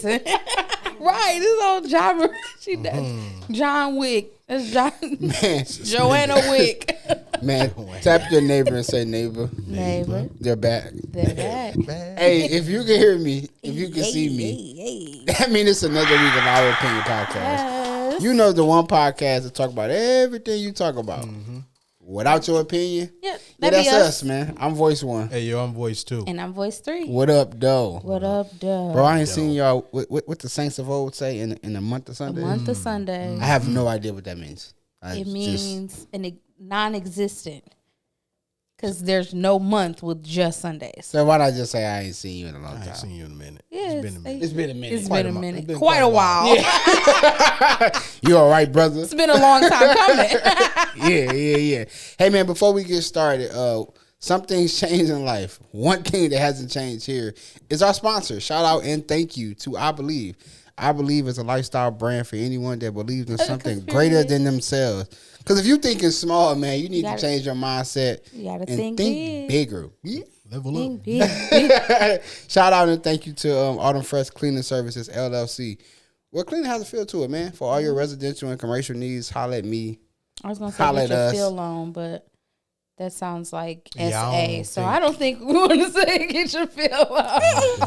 Jason. Right, this old John. John Wick. That's John. Man, Joanna Wick. man, tap your neighbor and say, neighbor. They're back. They're back. Hey, if you can hear me, if you can see me, that means it's another week of Our Opinion Podcast. Yes. You know the one podcast that talk about everything you talk about. Without your opinion, that's us, man. I'm voice 1. Hey, yo, I'm voice 2. And I'm voice 3. What up, though? What up, duh? Bro, I ain't seen y'all, what the Saints of old say in a month of Sunday? A month of Sunday. I have no idea what that means. It means non-existent. Because there's no month with just Sundays. So why not just say I ain't seen you in a long time? I ain't seen you in a minute. Yeah, it's been a minute. It's been a minute. It's been a minute. been Quite a while. Yeah. You all right, brother? It's been a long time coming. Yeah. Hey, man, before we get started, something's changed in life. One thing that hasn't changed here is our sponsor. Shout out and thank you to I Believe. I Believe is a lifestyle brand for anyone that believes in something greater than themselves. Because if you thinking small, man, you need to change your mindset and think bigger. Level up. Big. Shout out and thank you to Autumn Fresh Cleaning Services, LLC. Well, cleaning has a feel to it, man. For all your residential and commercial needs, holla at me. I was going to say get your feel loan, but that sounds like SA. So I don't think we want to say get your feel loan. I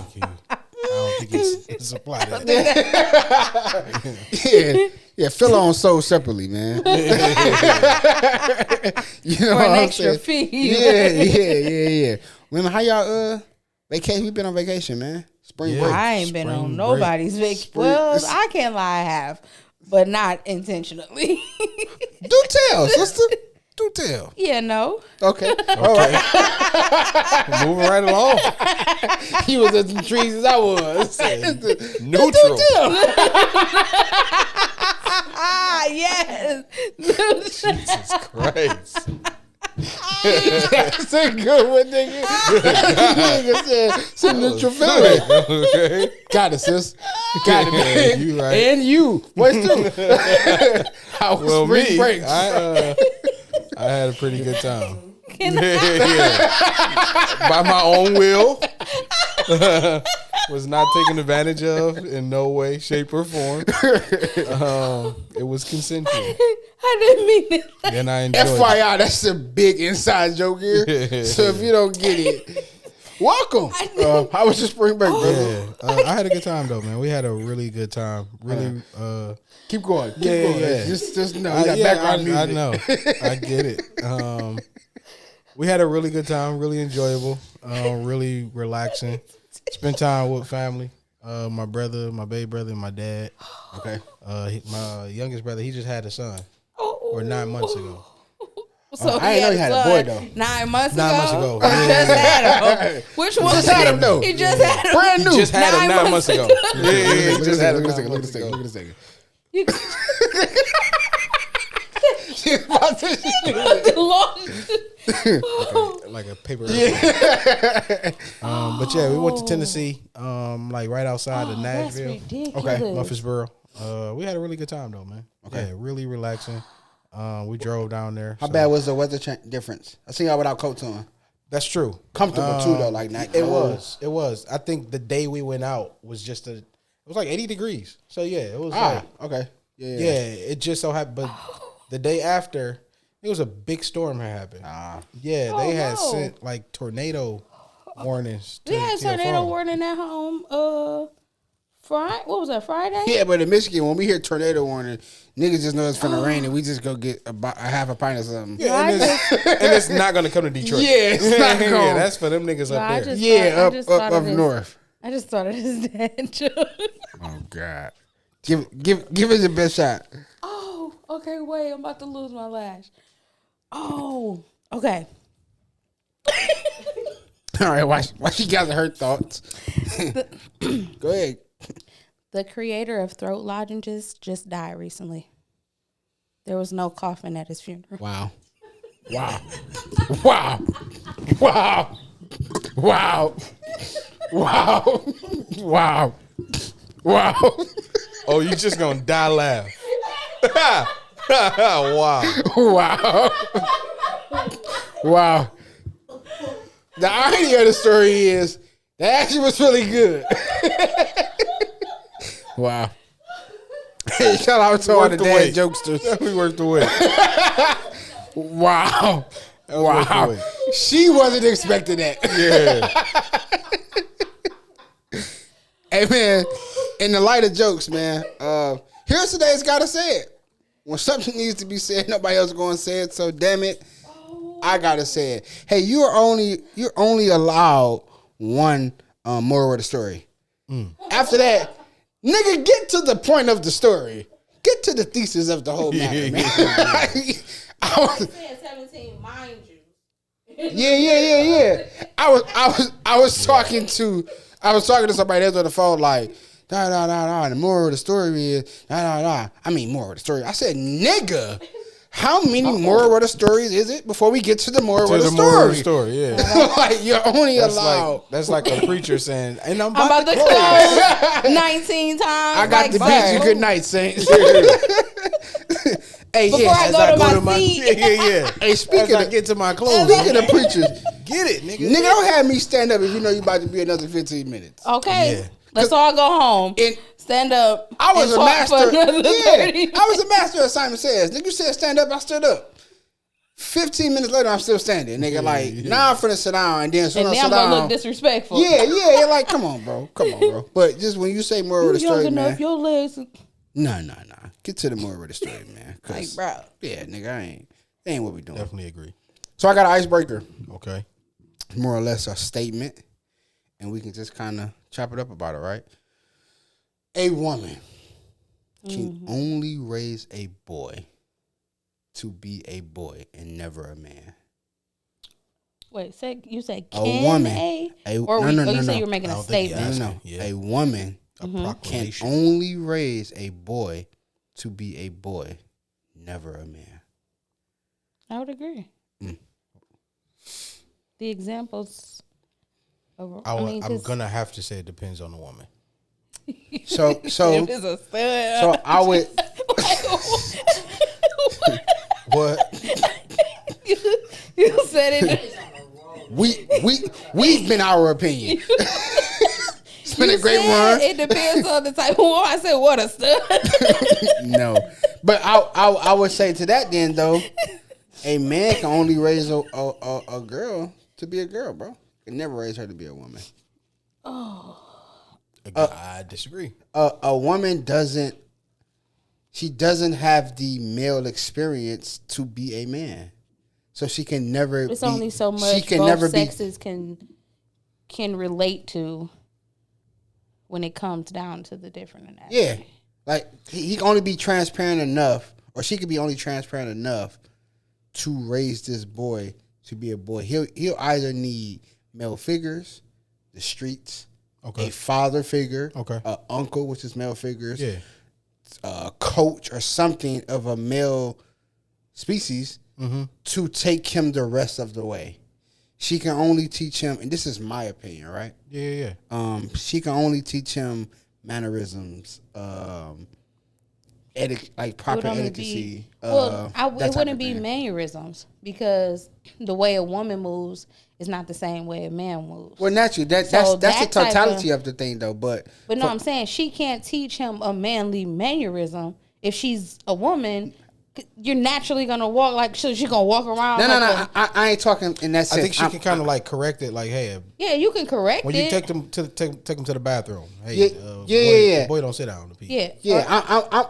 don't think it's applied to that. Yeah, fill on sold separately, man. You know For what an I'm extra saying? fee. Yeah. Women, how y'all vacation? We been on vacation, man. Spring break. I ain't been on Spring nobody's vacation. Well, I can't lie, I have, but not intentionally. Do tell, sister. Do tell. Yeah, no. Okay. All right. Moving right along. He was at the trees as I was. Neutral. Yes. Jesus Christ. That's a good one, nigga. Nigga said some neutral feeling. Okay. Got it, sis. Got it, man. You right. And you. What's too? How was spring break? I had a pretty good time. By my own will. Was not taken advantage of in no way, shape, or form. It was consensual. I didn't mean it. And I enjoyed FYI, that's a big inside joke here. So if you don't get it, welcome. How was your spring break, brother? Yeah, I had a good time though, man. We had a really good time. Really, keep going. Keep going. Yeah. Just know you got background music. I know. I get it. We had a really good time. Really enjoyable. Really relaxing. Spent time with family. My brother, my baby brother, and my dad. Okay. My youngest brother, he just had a son. Or 9 months ago. So I didn't know he had a boy though. 9 months 9 ago. months ago. He just had him. Which one? Just had him though. He just had him. Brand new. Just had him 9 months ago. Yeah, Look just had him. at Look this thing. Look at this thing. You She's about to like a paper. But yeah, we went to Tennessee, like right outside of Nashville. That's ridiculous. Okay, Murfreesboro. We had a really good time though, man. Okay, yeah, really relaxing. We drove down there. How bad was the weather difference? I seen y'all without coats on. That's true. Comfortable too though, like not cold. It was. I think the day we went out was just it was like 80 degrees. So yeah, it was okay. Yeah. It just so happened, but the day after, it was a big storm had happened. Yeah, they had sent like tornado warnings. We had tornado warning at home. Friday. What was that? Friday? Yeah, but in Michigan, when we hear tornado warning, niggas just know it's finna rain, and we just go get a half a pint of something. Yeah, and it's not gonna come to Detroit. Yeah, it's not going. Yeah, that's for them niggas up there. Up north. I just thought of his dad joke. Oh God, give us your best shot. Oh, okay. Wait, I'm about to lose my lash. Oh, okay. All right, why she got her thoughts? Go ahead. The creator of throat lozenges just died recently. There was no coffin at his funeral. Wow. Oh, you just gonna die laugh. Wow. The irony of the story is that actually was really good. Wow. Hey, shout out to all the dad jokesters. Definitely worth the wait. Wow. Wow. She wasn't expecting that. Yeah. Hey, man, in the light of jokes, man, here's today's gotta say it. When something needs to be said, nobody else is going to say it, so damn it, I gotta say it. Hey, you're only allowed one moral of the story. After that, nigga, get to the point of the story. Get to the thesis of the whole matter, man. I was saying 17, mind you. Yeah. I was talking to somebody else on the phone like, nah. The moral of the story is nah. I mean, moral of the story. I said, nigga, how many moral of the stories is it before we get to the moral of the story? Moral of the story, yeah. Like you're only allowed. That's like a preacher saying, and I'm about to close 19 times. I got to bid you good night, Saints. Hey, before I go to my seat. Yeah. Hey, speaking I get to my clothes. Speaking of preachers, get it, nigga. Nigga, don't have me stand up if you know you about to be another 15 minutes. Okay. Yeah. Let's all go home. Stand up. I was a master. I was a master of Simon Says. Nigga, you said stand up, I stood up. 15 minutes later, I'm still standing. Nigga, now I'm finna sit down, and then soon as I sit down, I'm gonna look disrespectful. Yeah. You're like, come on, bro. But just when you say moral of the story, young enough, man. your legs. Nah. Get to the moral of the story, man. Like, bro. Yeah, nigga, that ain't what we doing. Definitely agree. So I got an icebreaker. Okay. More or less a statement, and we can just kind of chop it up about it, right? A woman can only raise a boy to be a boy and never a man. Wait, you said a woman. You said you were making a statement. No. Yeah. A woman can only raise a boy to be a boy, never a man. I would agree. The examples. I'm gonna have to say it depends on the woman. So I would. What? You said it. We've been our opinion. It's been a great run. It depends on the type of woman. I said, what a stud. No, but I would say to that then though, a man can only raise a girl to be a girl, bro. Can never raise her to be a woman. Oh. I disagree. A woman doesn't have the male experience to be a man, so she can never. It's only so much she can both never sexes can relate to when it comes down to the different anatomy. Yeah, like he can only be transparent enough, or she could be only transparent enough to raise this boy to be a boy. He'll either need male figures, the streets. Okay. A father figure, an uncle, which is male figures, a coach or something of a male species to take him the rest of the way. She can only teach him, and this is my opinion, right? Yeah. She can only teach him mannerisms, like proper etiquette. It wouldn't be mannerisms because the way a woman moves is not the same way a man moves. Well, naturally, that's the totality of the thing, though. But no, I'm saying she can't teach him a manly mannerism if she's a woman. You're naturally gonna walk like she's gonna walk around. No. I ain't talking in that sense. I think she can kind of like correct it, like, hey, yeah, you can correct when it. you take them to the bathroom. Hey, yeah. Boy, don't sit down. Yeah.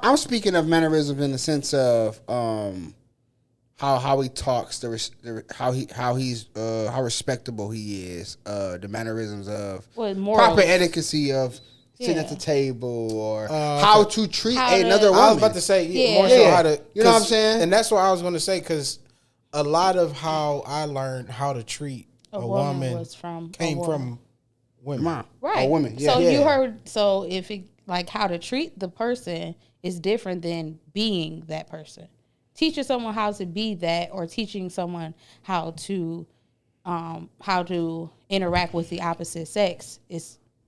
I'm speaking of mannerisms in the sense of how he talks, how respectable he is, the mannerisms of proper etiquette of sitting at the table or how to treat another woman. I was about to say more so how to, you know what I'm saying? And that's what I was going to say because a lot of how I learned how to treat a woman came from women, right? Women. Yeah. So you heard. So if it like how to treat the person is different than being that person. Teaching someone how to be that, or teaching someone how to interact with the opposite sex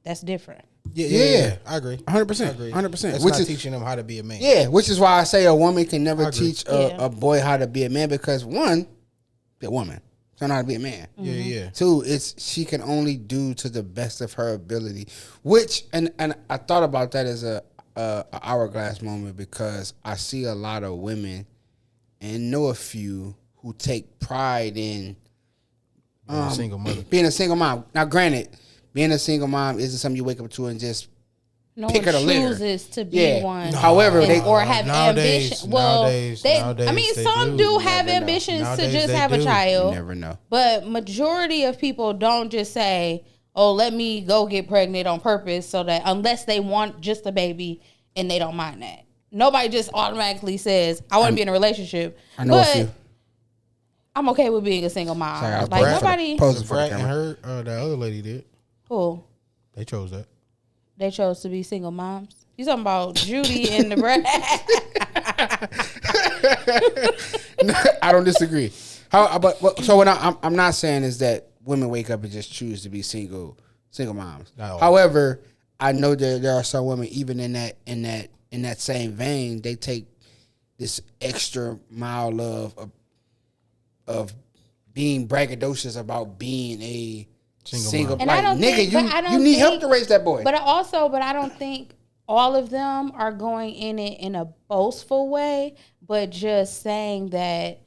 that's different. Yeah, I agree. 100%. 100%. Which is teaching them how to be a man. Yeah, which is why I say a woman can never teach a boy how to be a man because one, the woman don't know how to be a man. Yeah. Two, she can only do to the best of her ability. Which and I thought about that as a hourglass moment because I see a lot of women and know a few who take pride in Being a single mother. being a single mom. Now, granted, being a single mom isn't something you wake up to and just No pick one of the litter. chooses to be Yeah. one. No. However, and- they or have nowadays, ambition. Well, nowadays, I mean, they some do. do have Never know. ambitions to Nowadays, just they have a do. You child. never know. But majority of people don't just say, "Oh, let me go get pregnant on purpose," so that unless they want just a baby and they don't mind that. Nobody just automatically says, "I want to be in a relationship." I know a but few. I'm okay with being a single mom. Sorry, I was like posing for the- nobody. posing for the Brad and camera. her, that other lady did. Who They chose that. they chose to be single moms. You talking about Judy and the Brad? I don't disagree. So what I'm not saying is that women wake up and just choose to be single moms. No. However, I know that there are some women even in that same vein, they take this extra mile of being braggadocious about being a single And I like, don't nigga, think- but I you don't need help think- to raise that boy. But I don't think all of them are going in it in a boastful way, but just saying that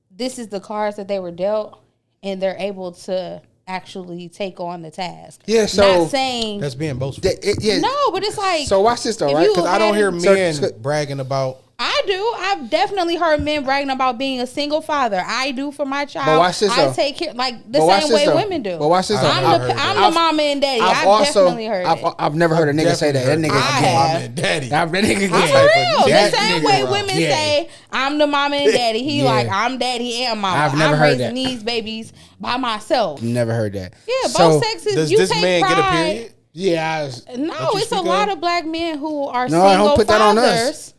this is the cards that they were dealt, and they're able to actually take on the task. Yeah, so not saying That's being boastful. yeah. no, but it's like So watch this though, if right? you Because I don't hear had- men bragging about. I do. I've definitely heard men bragging about being a single father. I do for my child. But watch this, I though. take care like the But watch same this, way though. women do. But watch this, though. I'm I've- the mama and daddy. I've definitely heard it. I've never heard a nigga say that. That nigga I gay. have. Mom and daddy. That nigga I'm gay. for real. That The same nigga way wrong. women Yeah. say, I'm the mama and daddy. He Yeah. like, I'm daddy and mama. I've never I'm heard raising that. these babies by myself. Never heard that. Yeah, So, both sexes. Does You this take man pride. get a period? Yeah. I was, No, Don't you it's a speak lot up? of black men who are No, I don't single put that on us. fathers.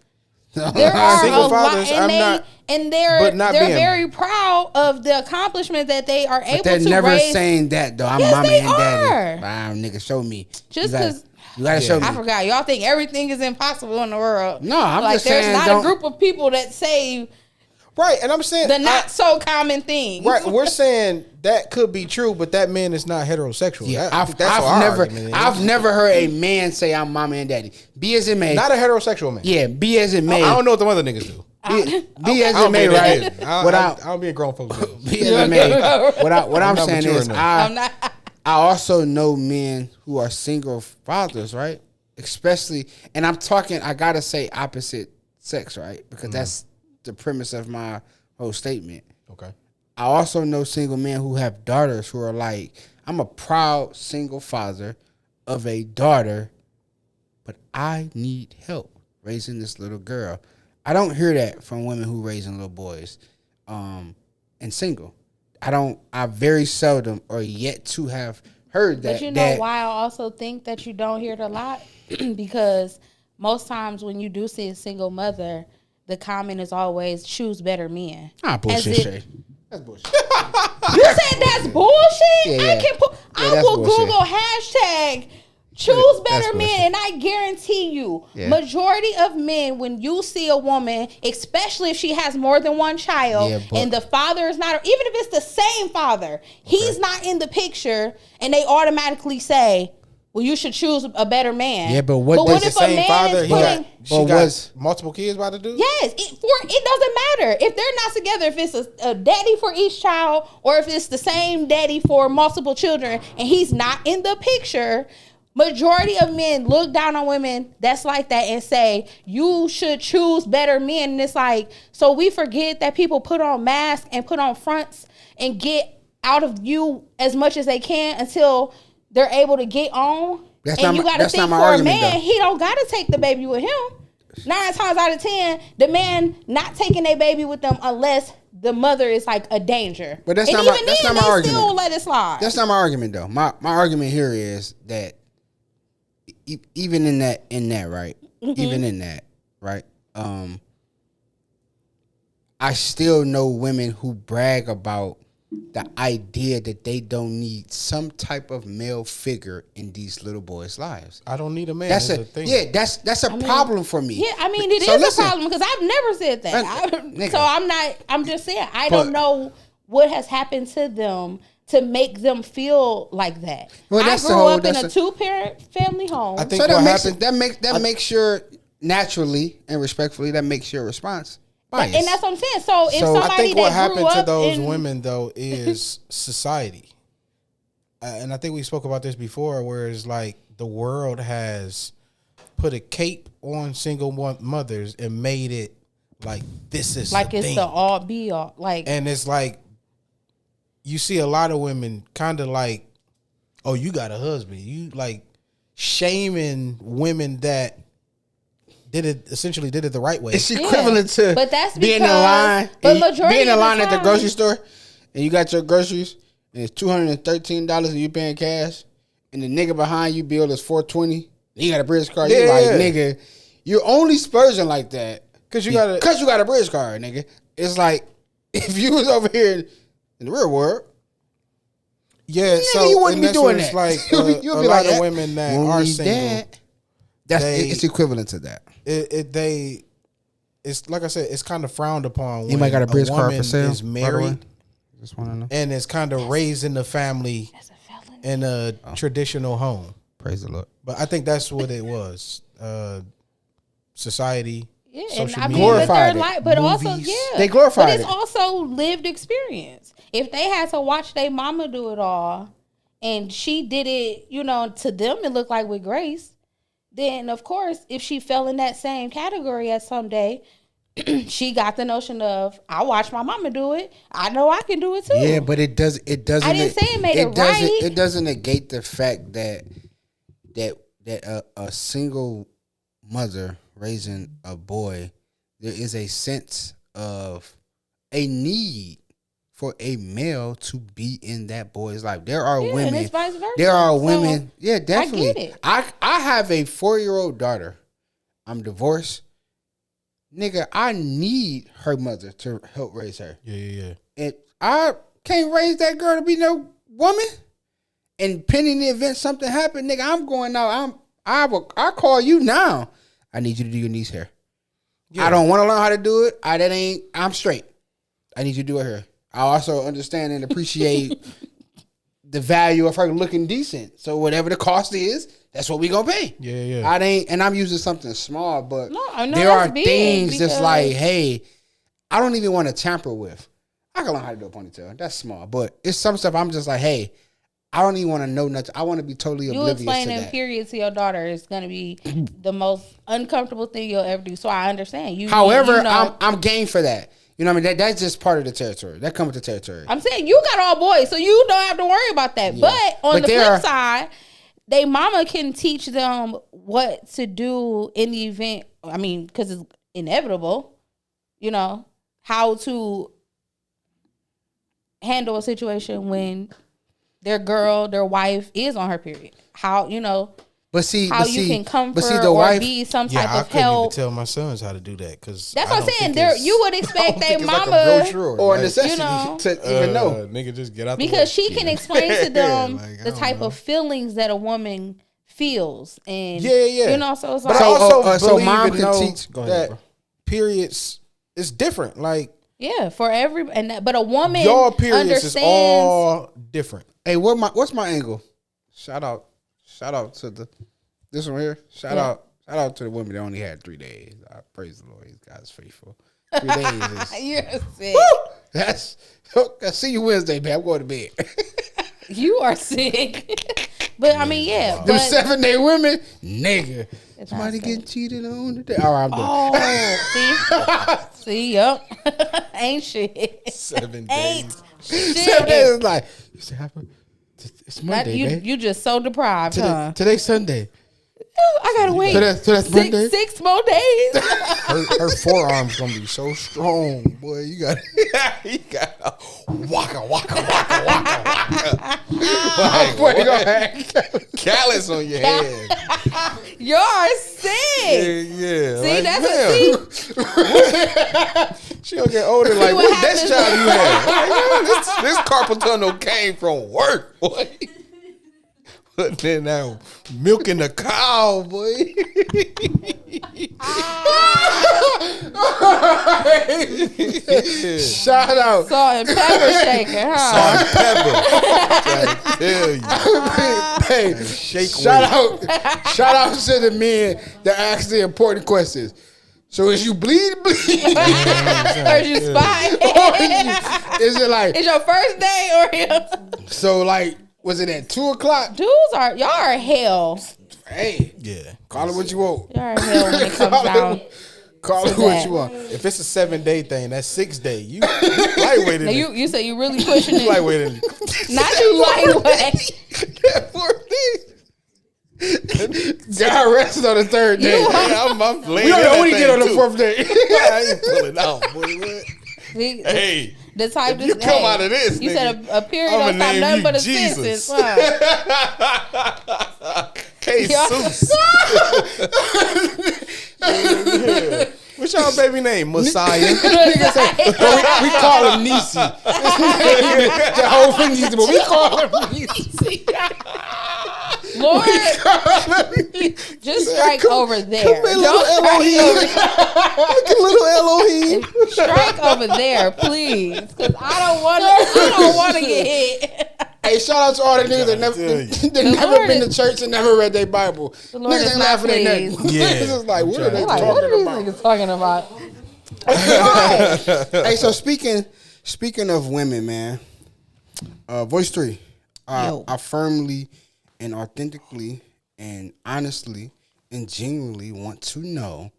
There are Single a lot, fathers, and I'm they not- and but not they're being- very proud of the accomplishment that they are able but they're to never raise. saying that though. I'm Yes, mommy they and daddy. are. Wow, nigga, show me. Just You gotta- 'cause- you gotta show me. I forgot. Y'all think everything is impossible in the world. No, I'm like just there's saying not don't- a group of people that say Right, and I'm saying the not so common things. right. We're saying that could be true, but that man is not heterosexual. Yeah, That's what our argument is. I've never heard a man say I'm mommy and daddy. Be as it may. Not a heterosexual man. Yeah, be as it may. I don't know what the other niggas do. Be as I it don't may, be right? right? I don't be a grown folks. do. Be as it may. What I'm not saying mature is, enough. I'm not. I also know men who are single fathers, right? Especially, and I'm talking, I gotta say opposite sex, right? Because that's the premise of my whole statement. Okay. I also know single men who have daughters who are like, I'm a proud single father of a daughter, but I need help raising this little girl. I don't hear that from women who raising little boys and single. I very seldom or yet to have heard that. But you know why I also think that you don't hear it a lot? Because most times when you do see a single mother, the comment is always choose better men. Bullshit, As if- Shay. That's bullshit. You said that's bullshit? Yeah, I yeah. can put I that's will bullshit. Google hashtag choose better That's men, bullshit. and I guarantee you, Yeah. majority of men, when you see a woman, especially if she has more than one child, Yeah, but- and the father is not, even if it's the same father, he's not in the picture, and they automatically say, well, you should choose a better man. Yeah, but what does what the if a Same man father. is He got, putting... she But got was- multiple kids by the dude. Yes, it doesn't matter if they're not together. If it's a daddy for each child, or if it's the same daddy for multiple children, and he's not in the picture, majority of men look down on women that's like that and say you should choose better men. And it's like, so we forget that people put on masks and put on fronts and get out of you as much as they can until they're able to get on. That's and not you my- got to that's think not my for a argument, man, though. he don't got to take the baby with him. 9 times out of 10, the man not taking their baby with them unless the mother is like a danger. But that's and not my- even that's then, not my they argument. still let it slide. That's not my argument though. My argument here is that even in that right, even in that right, I still know women who brag about the idea that they don't need some type of male figure in these little boys' lives. I don't need a man. That's That's a the thing. yeah. That's a problem for me. Yeah, I mean, it is So a listen. problem because I've never said that. Nigga. So I'm just saying, I But- don't know what has happened to them to make them feel like that. Well, I that's the grew whole- up in that's a the- 2-parent family home. I think So what that makes happened. that makes sure naturally and respectfully that makes your response biased. And that's what I'm saying. So if So I somebody I think that what grew happened to up those in, women though is society, and I think we spoke about this before, where it's like the world has put a cape on single mothers and made it like this is like the it's thing. the all be all, like And it's like you see a lot of women kind of like, oh, you got a husband, you like shaming women that essentially did it the right way. It's equivalent to but that's being in because- line, but and majority being in of the line at the time- grocery store, and you got your groceries, and it's $213 and you paying cash, and the nigga behind you bill is $420. You got a bridge card. Yeah, You're like, yeah. nigga, you're only splurging like that Because you got a bridge card, nigga. It's like if you was over here in the real world, yeah. nigga, So you wouldn't and be that's doing what that. it's like You'll a be lot like, of women that won't are need single. that. That's They- it's equivalent to that. It's like I said, it's kind of frowned upon. You might got a bridge card for woman sale. is by the way? married Just want to know. and is kind of raised in the family as a felon. in a traditional home. Praise the Lord. But I think that's what it was. Society, Yeah, and social I mean, media, but they're glorified it. like, but also, Movies. yeah, They glorified But it's it. also lived experience. If they had to watch their mama do it all, and she did it, to them it looked like with grace, then of course, if she fell in that same category at some day, she got the notion of, I watched my mama do it, I know I can do it too. Yeah, but it doesn't. I didn't say it made it doesn't. right. It doesn't negate the fact that a single mother raising a boy, there is a sense of a need for a male to be in that boy's life. There are Yeah, women. and it's vice versa. There are So, women. Yeah, definitely. I get it. I have a 4-year-old daughter. I'm divorced. Nigga, I need her mother to help raise her. yeah. And I can't raise that girl to be no woman. And pending the event something happened, nigga, I'm going out. I call you now. I need you to do your niece hair. Yeah. I don't want to learn how to do it. I'm straight. I need you to do it here. I also understand and appreciate the value of her looking decent. So whatever the cost is, that's what we gonna pay. Yeah. I'm using something small, but No, I know there that's are big things that's because- like, hey, I don't even want to tamper with. I can learn how to do a ponytail. That's small, but it's some stuff I'm just like, hey, I don't even want to know nothing. I want to be totally You oblivious to explaining that. period to your daughter is going to be the most uncomfortable thing you'll ever do. So I understand. However, you know, I'm game for that. You know what I mean? That's just part of the territory. That comes with the territory. I'm saying you got all boys, so you don't have to worry about that. Yeah. But on But the there flip are- side, they mama can teach them what to do in the event. I mean, because it's inevitable. How to handle a situation when their wife is on her period. How But see, how you can comfort the or wife, be some Yeah, type I of couldn't even help. tell my sons how to do that because That's what I'm saying. There, you would expect their mama, or necessity know, to even know. nigga, just get out the way. because she can explain to them Like, I the don't type know. of feelings that a woman feels, and Yeah. so it's But like, I also so believe mom and can know teach- go ahead, that bro. periods is different. Like yeah, for every but a woman your periods is understands. all different. Hey, what's my angle? Shout out to this one here. Shout out to the women that only had 3 days. I praise the Lord. God's faithful. 3 days is You're sick. that's. I see you Wednesday, man. I'm going to bed. You are sick. But I mean, yeah. Them But 7-day women, nigga. It's Somebody not getting cheated on today. All right, I'm done. oh, see, yup, ain't shit. 7 Ain't days. shit. 7 days is like, you say, it's Not- Monday, you, man. you just so deprived, huh? Today's Sunday. I gotta wait. So that's Monday? six more days. Her forearm's gonna be so strong, boy. You got waka. Like, Boy, you gonna have callus on your head. You're sick. Yeah. See, like, that's damn. a see. She gonna get older. Like, what what desk happens- job you had? Like, this carpal tunnel came from work, boy. But then now milking the cow, boy. Shout out. Salt and pepper shaker, huh? Hey, shout out to the men that ask the important questions. So is you bleed? Or is you spying? Is it like? It's your first day or So like, was it at 2:00? Dudes y'all are hell. Hey, Yeah. call it what you want. Y'all are hell when it comes down. Call it to what that. you want. If it's a 7-day thing, that's 6 day. You lightweight in Now it. you say you really pushing it. Lightweight in it. Not you lightweight. God rested on the third day. I'm We don't only get on the fourth day. I ain't pulling out, boy. What? See, Hey, the type if you come out of this, you nigga, said a period I'ma don't stop name nothing you but a Jesus. sentence. Huh? Jesus. What's y'all baby name? Messiah. we call him Nisi. The whole thing needs to be. We call him Nisi. Lord, just strike over there. Come here, little Elohim. Look at little Elohim. Strike over there, please, because I don't want to get hit. Hey, shout out to all the niggas that never Lord been is- to church and never read their Bible. The Lord Niggas is ain't not laughing at nothing. pleased. Yeah. Niggas is like, what are they They're like, what are these talking niggas talking about? about? Hey, so speaking of women, man, voice 3, Yo. I firmly and authentically and honestly and genuinely want to know.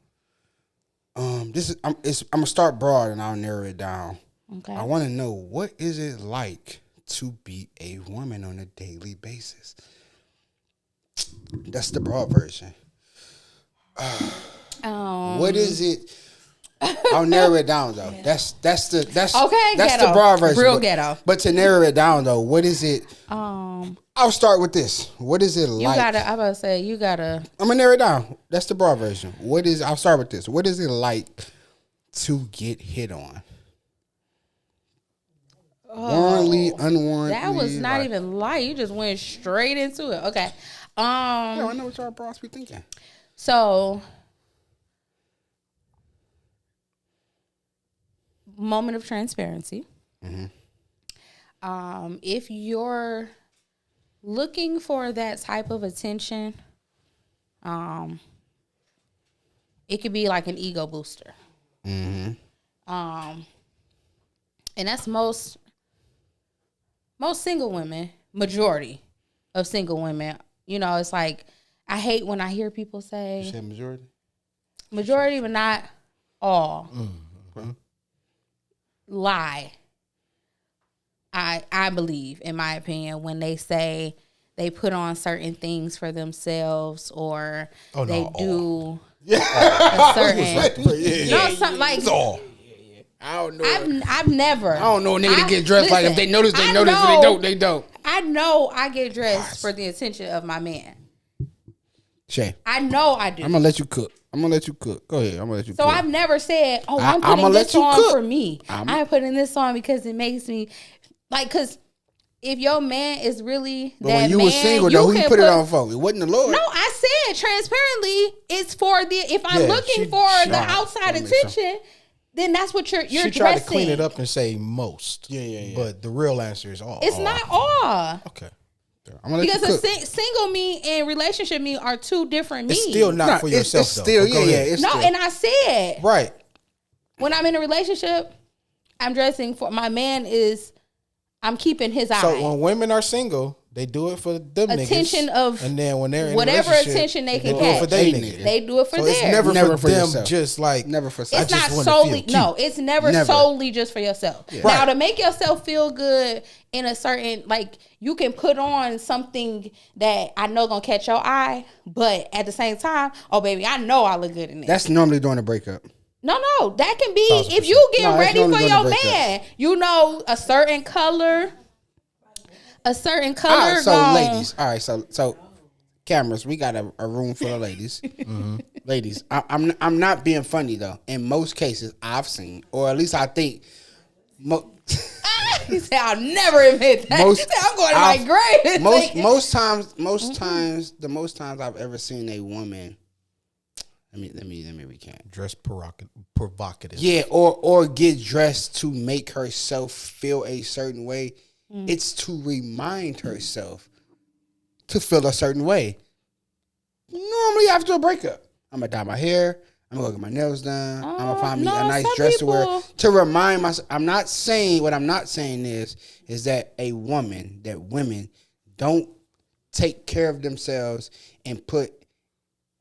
I'm gonna start broad and I'll narrow it down. Okay. I want to know, what is it like to be a woman on a daily basis? That's the broad version. What is it? I'll narrow it down though. That's Okay, that's ghetto. the broad version. Real but, ghetto. But to narrow it down though, what is it? Um, I'll start with this. What is it you like? gotta. I'm about to say you gotta. I'm gonna narrow it down. That's the broad version. I'll start with this. What is it like to get hit on? Warrantly, unwarrantedly. That was not like- even light. You just went straight into it. Okay. Yo, I know what y'all bros be thinking. So, moment of transparency. If you're looking for that type of attention, it could be like an ego booster. And that's most single women, majority of single women. You know, it's like, I hate when I hear people say You said majority, but not all. Lie. I believe, in my opinion, when they say they put on certain things for themselves or they do a certain, something like. It's all. I don't know. I've never. I don't know a nigga that get dressed like if they notice, they I notice. If know- they don't, they don't. I know I get dressed for the attention of my man. Shay, I know I do. I'm gonna let you cook. Go ahead. I'm gonna let you So cook. I've never said, "Oh, I'm I'ma putting let this you on cook. for me. I'm putting this on because it makes me like." Because if your man is really But that when you man, were single, you though, who you can put it on for? It wasn't the Lord. No, I said transparently, it's for the. If I'm Yeah, looking she- for she- the outside make sure. attention, then that's what you're She dressing. tried to clean it up and say most. Yeah. But the real answer is all. It's not all. Okay. I'm gonna let Because you a cook. single me and relationship me are two different me. It's still not for yourself, It's though. still, But go ahead. It's no, still. and I said Right. when I'm in a relationship, I'm dressing for my man I'm keeping his eye. So when women are single, they do it for them Attention niggas. of and then when they're in whatever a relationship, attention they can do it for catch. they Hey, niggas. They do it for So theirs. it's never, Never for for them. yourself. Just like Never for It's self. just not wanna solely feel cute. no. It's never Never. solely just for yourself. Now Right. to make yourself feel good in a certain like you can put on something that I know gonna catch your eye, but at the same time, oh baby, I know I look good in it. That's normally during the breakup. No, that can be 1000%. if you get No, that's ready normally for gonna your break up. man. You know a certain color. A certain All color. right, so gone. ladies. All right, so cameras. We got a room full of ladies. Ladies, I'm not being funny though. In most cases, I've seen, or at least I think. He said, "I'll never admit that." He said, "I'm going to my grave." Most times, the most times I've ever seen a woman Let me recant. Dress provocative. Yeah, or get dressed to make herself feel a certain way. It's to remind herself to feel a certain way. Normally after a breakup, I'm gonna dye my hair. I'm gonna go get my nails done. I'm gonna find me a nice dress to wear to remind myself. I'm not saying is that women don't take care of themselves and put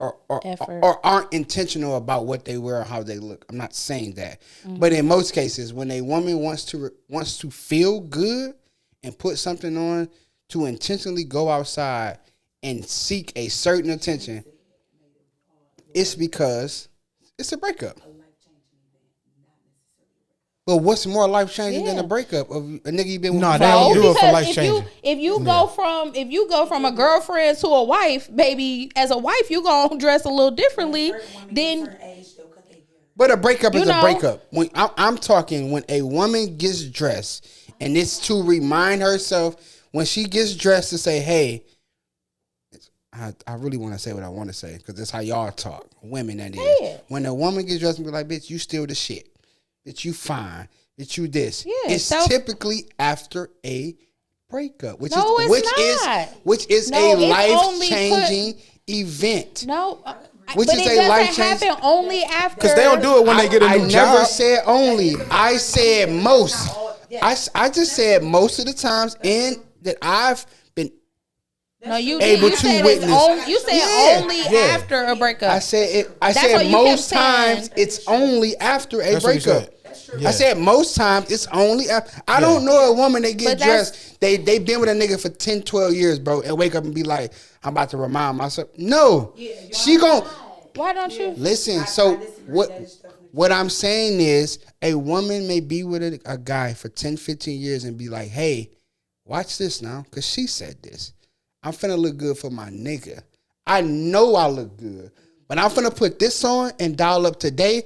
or aren't intentional about what they wear or how they look. I'm not saying that, but in most cases, when a woman wants to feel good and put something on, to intentionally go outside and seek a certain attention, it's because it's a breakup. But what's more life changing than a breakup of a nigga you been with? No, they don't do it for life changing. If you go from a girlfriend to a wife, baby, as a wife you gonna dress a little differently than. But a breakup is a breakup. When I'm talking when a woman gets dressed, and it's to remind herself when she gets dressed to say, "Hey." I really want to say what I want to say because that's how y'all talk, women. That is when a woman gets dressed and be like, "Bitch, you still the shit. Bitch, you fine. Bitch, you this." Yeah, it's typically after a breakup, which is a life changing event. Which is a life change. Happen only after because they don't do it when they get a new job. I never said only. I said most. I just said most of the times in that I've been. No, you said witness. You said only after a breakup. I said most times it's only after a breakup. Yeah. I said most times it's only after. I don't know a woman that get dressed. They been with a nigga for 10, 12 years, bro, and wake up and be like, I'm about to remind myself. No. She gon' Why don't you listen? So what I'm saying is a woman may be with a guy for 10, 15 years and be like, hey, watch this now, because she said this. I'm finna look good for my nigga. I know I look good, but I'm finna put this on and dial up today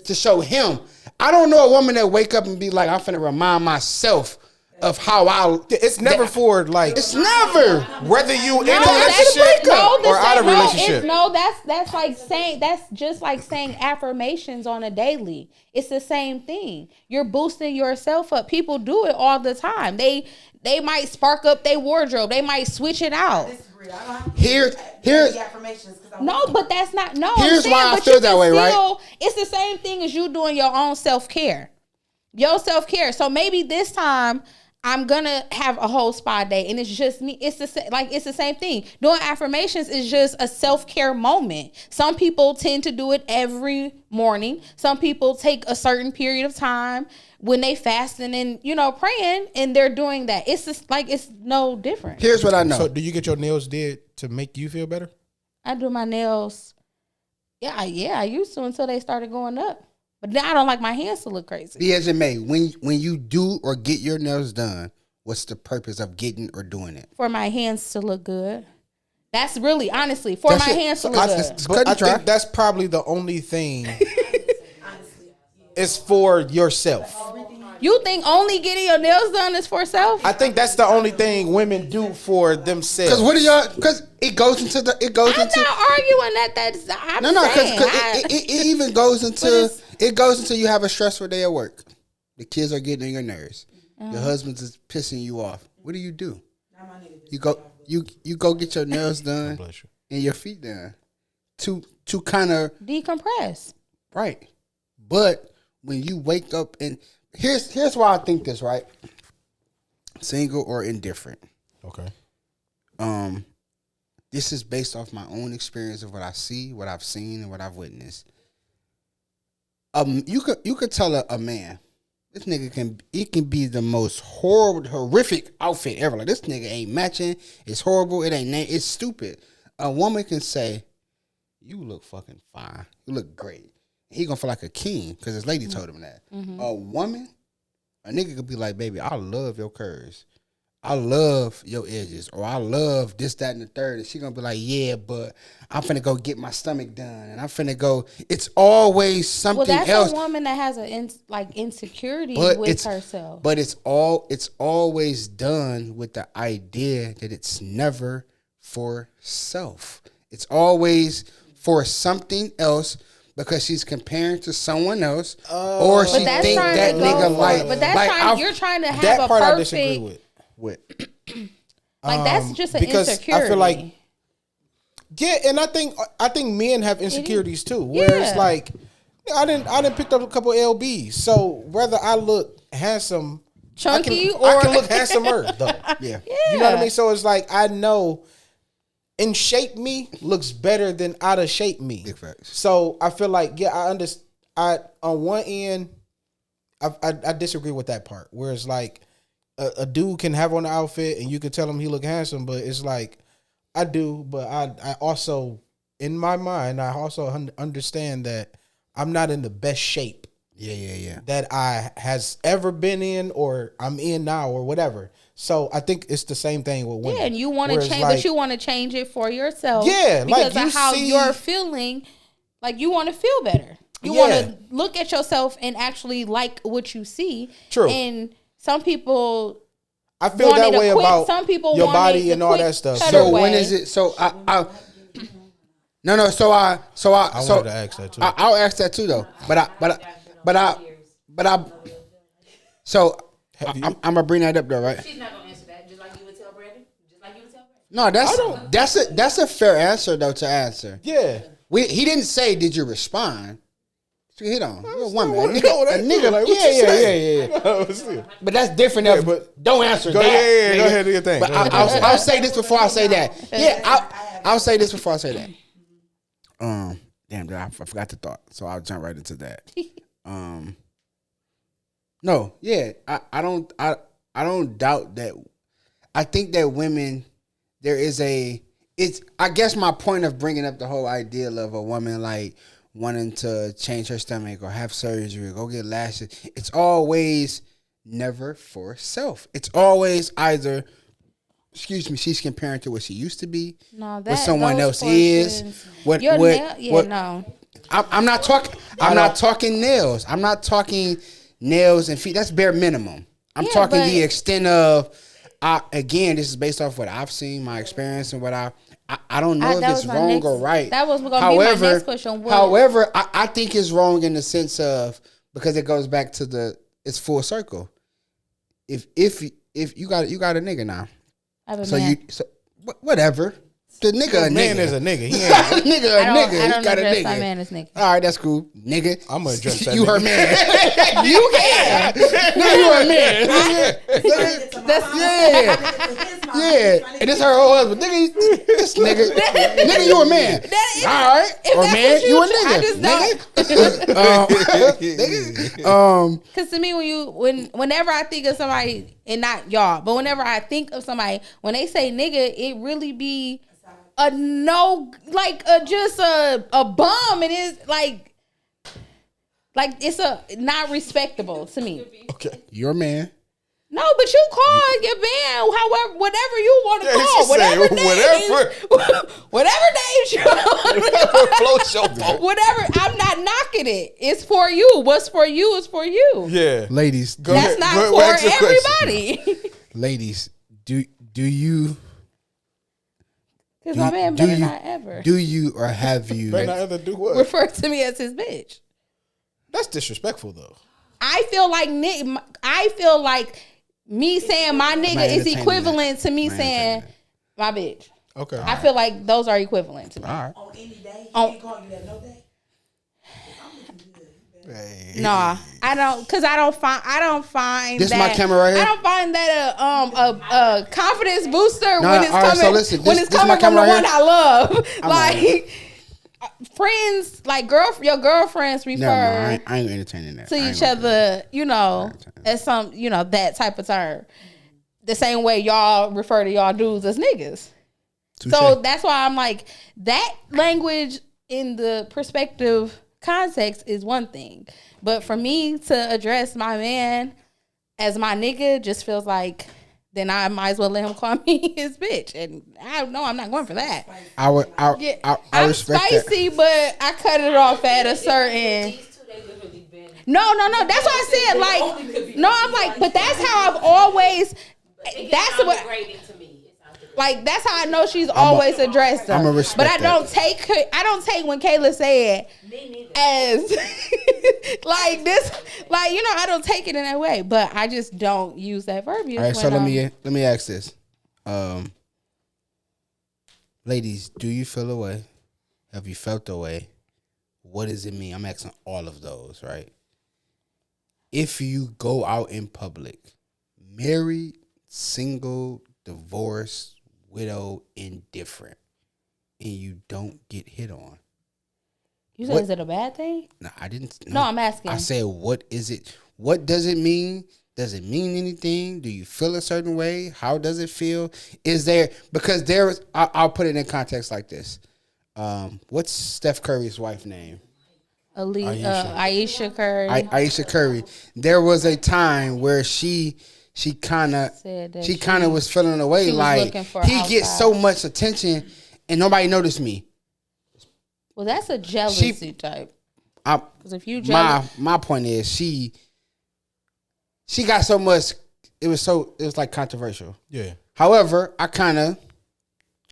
to show him. I don't know a woman that wake up and be like, I'm finna remind myself of how it's never for like. It's never. Whether you in a relationship or out of a relationship. That's like saying, that's just like saying affirmations on a daily. It's the same thing. You're boosting yourself up. People do it all the time. They might spark up their wardrobe. They might switch it out. Here's no, but that's not Here's why I feel that way, right? It's the same thing as you doing your own self-care. Your self-care. So maybe this time I'm gonna have a whole spa day, and it's just me. It's the same thing. Doing affirmations is just a self-care moment. Some people tend to do it every morning. Some people take a certain period of time when they fasting and praying, and they're doing that. It's just like it's no different. Here's what I know. So, do you get your nails did to make you feel better? I do my nails. Yeah, I used to until they started going up. But now I don't like my hands to look crazy. Be as it may, when you do or get your nails done, what's the purpose of getting or doing it? For my hands to look good. That's really, honestly, for my hands to look good. But I think that's probably the only thing. It's for yourself. You think only getting your nails done is for self? I think that's the only thing women do for themselves. Because what are y'all? Because it goes into the. It goes I'm into. I'm not arguing that. That's. I'm no. Because it even goes into. It goes into you have a stressful day at work. The kids are getting on your nerves. Your husband is pissing you off. What do? You go. You go get your nails done and your feet done to kind of decompress. Right, but when you wake up and. Here's why I think this, right? Single or indifferent. Okay. This is based off my own experience of what I see, what I've seen, and what I've witnessed. You could tell a man, this nigga can be the most horrific outfit ever. Like this nigga ain't matching. It's horrible. It's stupid. A woman can say, "You look fucking fine. You look great." He gonna feel like a king because his lady told him that. Mm-hmm. A nigga could be like, baby, I love your curves. I love your edges. Or I love this, that, and the third. And she gonna be like, yeah, but I'm finna go get my stomach done. And I'm finna go. It's always something else. Well, that's a woman that has insecurity with herself. But it's always done with the idea that it's never for self. It's always for something else because she's comparing to someone else, or she that's think trying that to go nigga for like. it. But that's like trying. You're trying to have That a part I perfect. disagree with. What? Like that's just an Because insecurity. I feel like, yeah, and I think men have insecurities too. Where it's Yeah. like, I didn't pick up a couple LBs, so whether I look handsome, Chunky I can or- look handsomer though. Yeah. You know what I mean? So it's like I know in shape me looks better than out of shape me. Big facts. So I feel like I understand. On one end, I disagree with that part. Where it's like a dude can have on the outfit and you can tell him he look handsome, but it's like I do, but I also in my mind I also understand that I'm not in the best shape. Yeah. That I has ever been in or I'm in now or whatever. So I think it's the same thing with women. Yeah, and you want to change, like, but you want to change it for yourself. Yeah, because like of how you're feeling. Like you want to feel better. You want to look at yourself and actually like what you see. True. And some people, I feel that way about some people your want body it and the all quick that stuff. cutter So way. when is it? So I no. So I wanted to ask that too. I'll ask that too though. But I. So I'm gonna bring that up though, right? She's not gonna answer that. Just like you would tell Brandon. Just like you would tell Brandon. No, that's a fair answer though to answer. Yeah. He didn't say did you respond. Hit on. You're a woman. What A you nigga, like, what you say? yeah. But that's different. Yeah, Than, but don't answer go that. ahead, nigga. go ahead, do your thing. But Go ahead. I'll say this before I say that. Yeah, I'll say this before I say that. Damn, dude, I forgot the thought, so I'll jump right into that. No, yeah, I don't doubt that. I think that women, there is it's. I guess my point of bringing up the whole idea of a woman like wanting to change her stomach or have surgery or go get lashes. It's always never for self. It's always either, excuse me, she's comparing to what she used to be, No, what someone else is. What? No. I'm not talking. I'm not talking nails. I'm not talking nails and feet. That's bare minimum. I'm Yeah, talking but- the extent of. Again, this is based off what I've seen, my experience, and what I don't know if that it's was my wrong next- or right. that was gonna be my next question. However, I think it's wrong in the sense of because it goes back to it's full circle. If you got a nigga now, I have a so man. whatever. The nigga a Man nigga. is a nigga. He ain't, nigga a nigga. I He don't got a address my nigga. man as nigga. All right, that's cool, nigga. I'm gonna address that You nigga. her man. You can. No, you her man. Yeah. And this her whole husband. Nigga, this nigga. Nigga, you a man. All right. Or that's man, what you a I nigga. just Nigga. Because to me, whenever I think of somebody, and not y'all, but whenever I think of somebody, when they say nigga, it really be a no, like just a bum. It is like it's a not respectable to me. okay. You're a man. No, but you call your man, however, whatever you want to Yeah, call, she said whatever names you want. Float your boat. Whatever, I'm not knocking it. It's for you. What's for you is for you. Yeah. Ladies, That's not Go for ask your question. everybody. ladies, do you Because my man do better you- not ever do you or have you Better not ever do what? refer to me as his bitch. That's disrespectful though. I feel like me saying my nigga not is entertaining equivalent to me Not saying entertaining my bitch. Okay. I feel like those are equivalent to me. all right. On any day, he On- can't call you that no day. Nah, I don't, cause I don't find This that, my camera right here? I don't find that a confidence booster No, when it's all right, coming so listen, when this- it's this my coming from the camera one right I love. I'm Like friends, like your girlfriends refer No, I ain't entertaining that. to I ain't each gonna do that. other, you know, as some, you know, that type of term. The same way y'all refer to y'all dudes as niggas. Touche. So that's why I'm like, that language in the perspective context is one thing. But for me to address my man as my nigga just feels like then I might as well let him call me his bitch. And I know I'm not going for that. I I'm respect spicy, but I cut it off at a certain. These two, they literally been. No. That's why I said like. No, I'm like, but that's how I've always. That's what. Degrading to me. It sounds degrading. Like that's how I know she's always addressed them. I'ma respect but I that. don't take when Kayla said as like this, like I don't take it in that way. But I just don't use that verbiage. All right, so let me ask this, ladies, do you feel away? Have you felt away? What does it mean? I'm asking all of those, right? If you go out in public, married, single, divorced, widow, indifferent, and you don't get hit on. You said, is it a bad thing? No, I didn't. No, I'm asking. I said, what is it? What does it mean? Does it mean anything? Do you feel a certain way? How does it feel? Is there, because there's, I'll put it in context like this. What's Steph Curry's wife's name? Aisha Curry. Aisha Curry. There was a time where she kind of was feeling away, like he gets so much attention and nobody noticed me. Well, that's a jealousy type. Because if you jealous, my point is she got so much. It was like controversial. Yeah. However, I kind of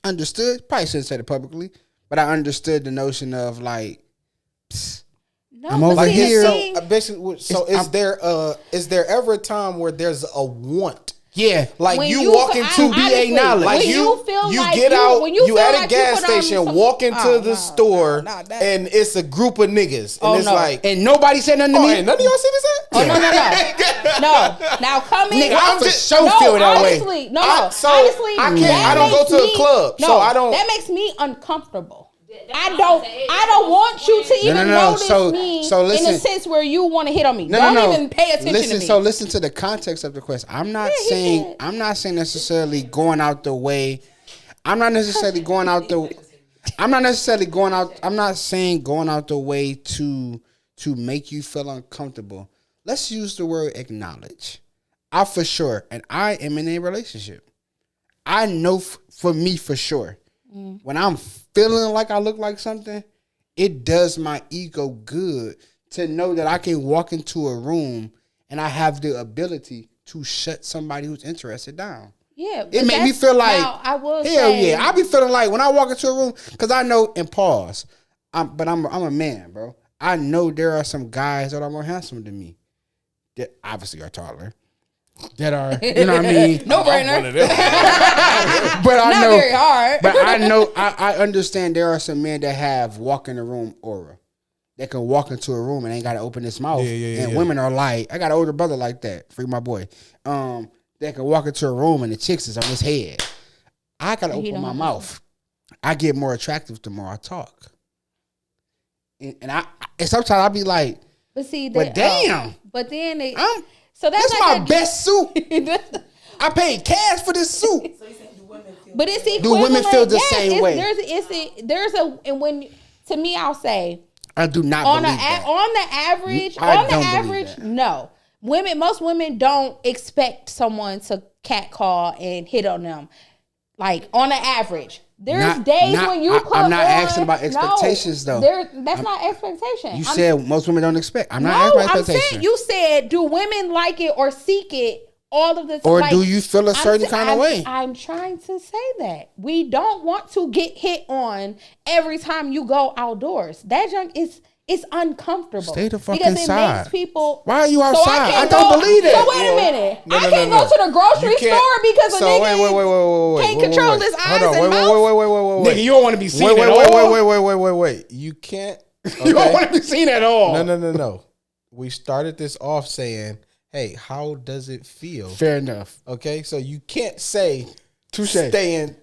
understood. Probably shouldn't say it publicly, but I understood the notion of like. No, I'm over here. Is there ever a time where there's a want? Yeah, like when you walk into BA knowledge. Like you feel you like get out, you at a gas put on station, walk into the store, and it's a group of niggas, and it's like, and nobody said nothing to me. None of y'all see this? No. Now come in. Nigga, I'm just so feel that way. Honestly, honestly, I don't go to a club, so I don't. That makes me uncomfortable. I don't want you to even notice me in a sense where you want to hit on me. Don't even pay attention to me. So listen to the context of the question. I'm not saying necessarily going out the way. I'm not saying going out the way to make you feel uncomfortable. Let's use the word acknowledge. I for sure, and I am in a relationship. I know for me for sure. When I'm feeling like I look like something, it does my ego good to know that I can walk into a room and I have the ability to shut somebody who's interested down. Yeah, it made me feel like hell yeah. I be feeling like when I walk into a room, because I know, and pause, I'm a man, bro. I know there are some guys that are more handsome than me that obviously are taller. That are, you know what I mean? No brainer. But I Not know, very hard. But I know, I understand there are some men that have walk in the room aura. They can walk into a room and ain't got to open his mouth. And women are like, I got an older brother like that. Free my boy. They can walk into a room and the chicks is on his head. I got to open my mouth. I get more attractive the more I talk. And sometimes I'll be like, but damn. But then so that's like my best suit. I paid cash for this suit. But it's equivalent. Do women feel the same way? To me, I'll say I do not believe that. On the average, no. Most women don't expect someone to catcall and hit on them. Like on the average. There's days when you put I'm not asking about expectations though. That's not expectation. You said most women don't expect. I'm not asking about expectations. You said, do women like it or seek it all of the time? Or do you feel a certain kind of way? I'm trying to say that. We don't want to get hit on every time you go outdoors. That junk is uncomfortable. Stay the fuck because inside. It makes people. Why are you outside? I don't believe it. So wait a minute. I can't go to the grocery store because a nigga can't control his eyes and mouth. Nigga, you don't want to be seen at all. Wait. You can't. You don't want to be seen at all. No. We started this off saying, hey, how does it feel? Fair enough. Okay, so you can't say touche. Stay in.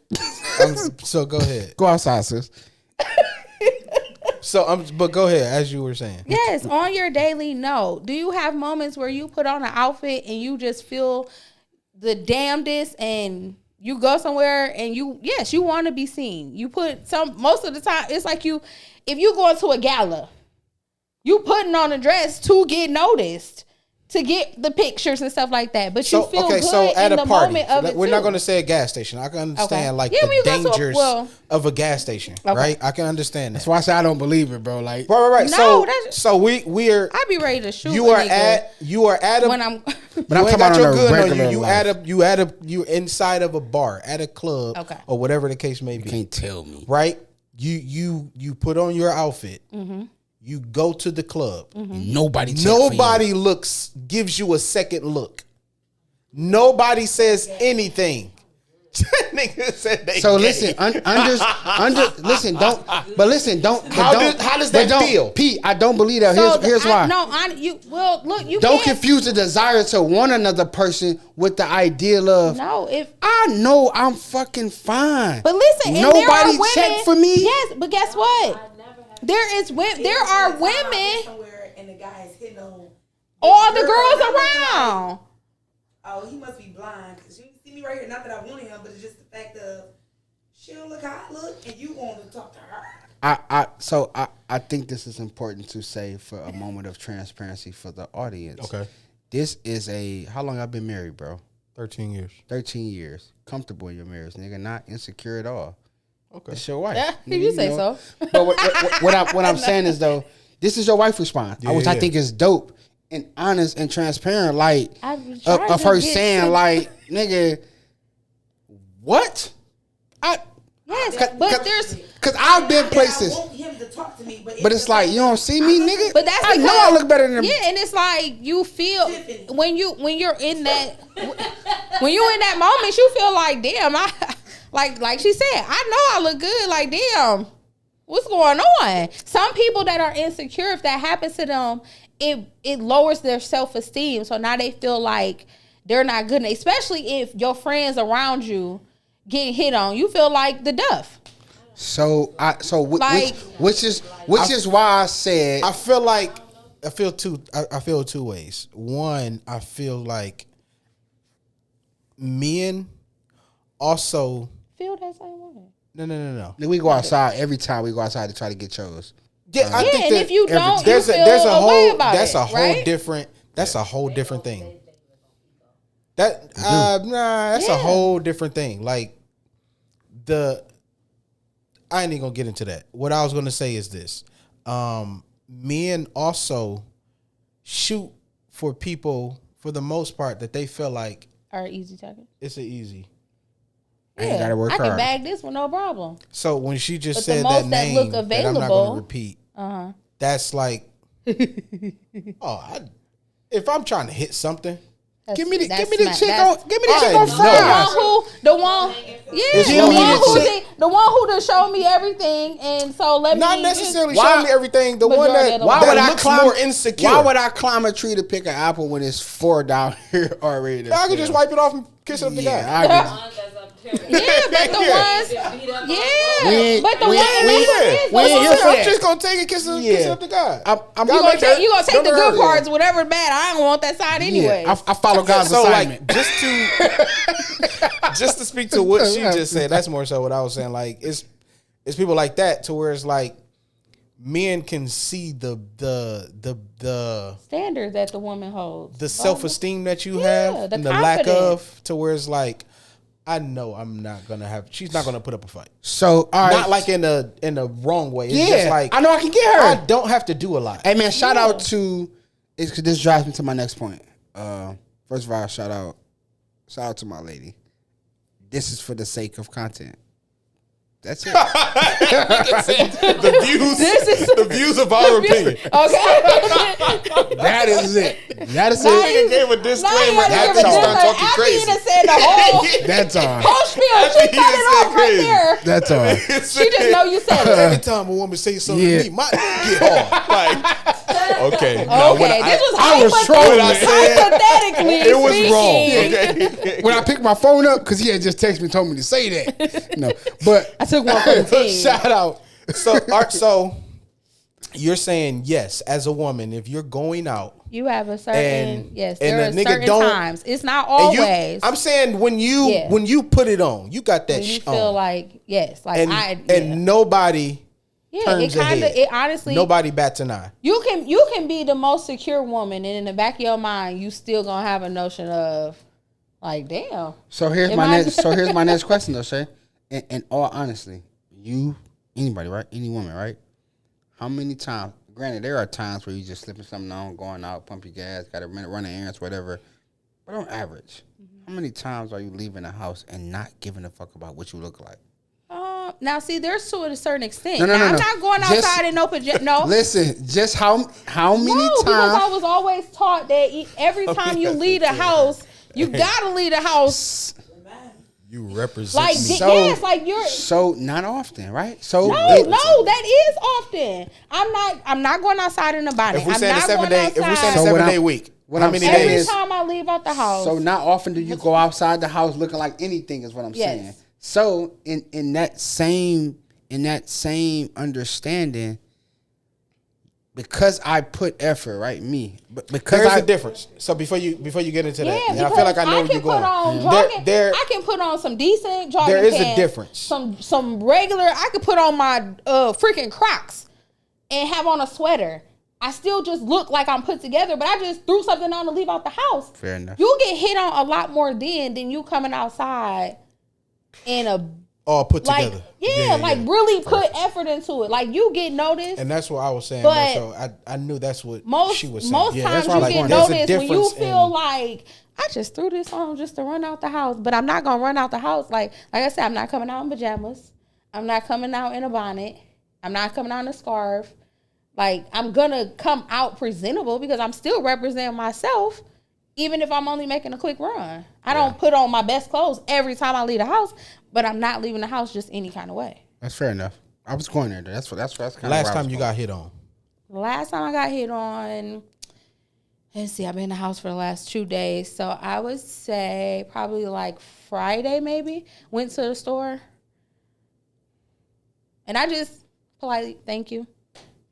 So go ahead. Go outside, sis. But go ahead, as you were saying. Yes, on your daily note, do you have moments where you put on an outfit and you just feel the damnedest and you go somewhere and you want to be seen. You put most of the time, it's like if you go into a gala, you putting on a dress to get noticed, to get the pictures and stuff like that. But you feel good at in a the party, moment of it. We're not going to say a gas station. I can understand the dangers of a gas station, right? I can understand that. That's why I say I don't believe it, bro. Like, right. No, so we are. I'd be ready to shoot. You are at when I'm But I'm talking about on a regular life. You inside of a bar, at a club, Okay. or whatever the case may be. You can't tell me. Right? You put on your outfit. Mm-hmm. You go to the club. Mm-hmm. Nobody gives you a second look. Nobody says anything. Nigga said they so gay. listen, listen, don't. How does that feel? Pete, I don't believe that. Here's why. You don't confuse the desire to want another person with the ideal of. No, if I know I'm fucking fine. But listen, nobody checked for me. Yes, but guess what? There are women. Somewhere and the guy is hitting on all the girls around. Oh, he must be blind because you see me right here. Not that I wanted him, but it's just the fact of she don't look how I look, and you want to talk to her. I think this is important to say for a moment of transparency for the audience. Okay. This is how long I've been married, bro? 13 years. 13 years. Comfortable in your marriage, nigga. Not insecure at all. Okay. It's your wife. Yeah, you say so. But what I'm saying is, though, this is your wife response, which I think is dope and honest and transparent, like, of her saying, like, nigga, what? Yes, but there's... Because I've been places. I want him to talk to me, but it's like, you don't see me, nigga? But that's I know I look better than him. Yeah, and it's like, you feel... When you're in that... When you're in that moment, you feel like, damn, like she said, I know I look good, like, damn, what's going on? Some people that are insecure, if that happens to them, it lowers their self-esteem. So now they feel like they're not good, especially if your friends around you getting hit on. You feel like the duff. Which is why I said I feel two ways. One, I feel like men also feel that same way. No. We go outside every time we go outside to try to get chose. Yeah, I think and if you don't, there's you a feel a way whole about that's it, a whole right? different that's a whole different thing. That's a whole different thing. Like I ain't even gonna get into that. What I was gonna say is this: men also shoot for people for the most part that they feel like are easy targets. It's an easy. I ain't gotta work hard. I can bag this with no problem. So when she just said that name that look available, that I'm not gonna repeat, that's like, if I'm trying to hit something. Give me the chick on fire. The one who done showed me everything, and so let me not necessarily show me everything. The one that looks more insecure. Why would I climb a tree to pick an apple when it's 4 down here already? I can just wipe it off and kiss up the guy. But the ones, I'm just gonna take a kiss up the guy. You gonna take the good parts, whatever bad. I don't want that side anyway. I follow God's assignment. Like, just to speak to what she just said, that's more so what I was saying. Like it's people like that to where it's like men can see the standard that the woman holds, the self-esteem that you have, and the lack of, to where it's like, I know I'm not gonna have. She's not gonna put up a fight. So, all right, not like in a wrong way. It's just like, I know I can get her. I don't have to do a lot. Hey man, shout out to. This drives me to my next point. First of all, shout out to my lady. This is for the sake of content. That's it. the views of our opinion. Okay. That is it. Nigga gave a disclaimer after you start talking crazy. Said the whole, that's all. Whole spiel. She cut it off right there. That's all. She just know you said it. Every time a woman say something to me, my get hard. Like, okay. No, I was trolling. Hypothetically, it was wrong. Okay. When I picked my phone up, because he had just texted me and told me to say that. No, but I took one for the team. Shout out. So you're saying yes, as a woman, if you're going out, you have a certain there are nigga certain times. It's not always. I'm saying when you put it on, you got that. You feel like and nobody. Yeah, it honestly nobody bats an eye. You can be the most secure woman, and in the back of your mind, you still gonna have a notion of like, damn. So here's my next question though, Shay. In all honesty, anybody, right? Any woman, right? How many times? Granted, there are times where you just slipping something on, going out, pump your gas, got a minute, running errands, whatever. But on average, how many times are you leaving the house and not giving a fuck about what you look like? Now, see, there's to a certain extent. No, I'm not going outside in no pajamas. No. Listen, just how many No, times? because I was always taught that every time you leave the house, you gotta leave the house. You represent Like, me. yes, like you're. So not often, right? So No, that is often. I'm not going outside in a bonnet. If we I'm saying a not 7 going day, outside. if we saying a So 7 day I'm- week, what how I'm many saying Every days? time I leave out the house. So not often do you go outside the house looking like anything is what I'm Yes. saying. So in that same understanding, because I put effort, right? Me, but because There's a difference. So before you get into that, and I feel like I know where you're going. I can put on some decent jogging There is pants, a difference. Some regular. I could put on my freaking Crocs and have on a sweater. I still just look like I'm put together, but I just threw something on to leave out the house. Fair enough. You get hit on a lot more then than you coming outside in a all put like together. really put effort into it. Like you get noticed. And that's what I was saying. But so I knew that's what Most she was saying. most Yeah, times that's why you I'm get like, there's a noticed when you difference feel in- like I just threw this on just to run out the house, but I'm not gonna run out the house. Like I said, I'm not coming out in pajamas. I'm not coming out in a bonnet. I'm not coming out in a scarf. Like I'm gonna come out presentable because I'm still representing myself, even if I'm only making a quick run. I don't put on my best clothes every time I leave the house, but I'm not leaving the house just any kind of way. That's fair enough. I was going there. That's kind of Last time you got hit on. Last time I got hit on, let's see, I've been in the house for the last 2 days. So I would say probably like Friday maybe. Went to the store. And I just politely, thank you.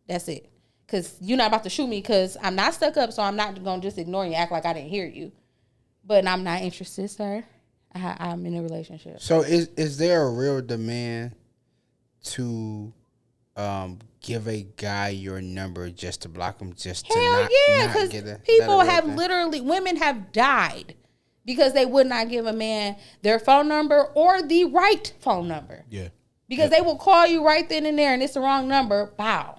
That's it. Because you're not about to shoot me because I'm not stuck up, so I'm not going to just ignore you, act like I didn't hear you. But I'm not interested, sir. I'm in a relationship. So is there a real demand to give a guy your number just to block him, just to Hell not yeah, not because get a people that a real have thing? literally, women have died because they would not give a man their phone number or the right phone number. Yeah. Because they will call you right then and there and it's the wrong number. Wow.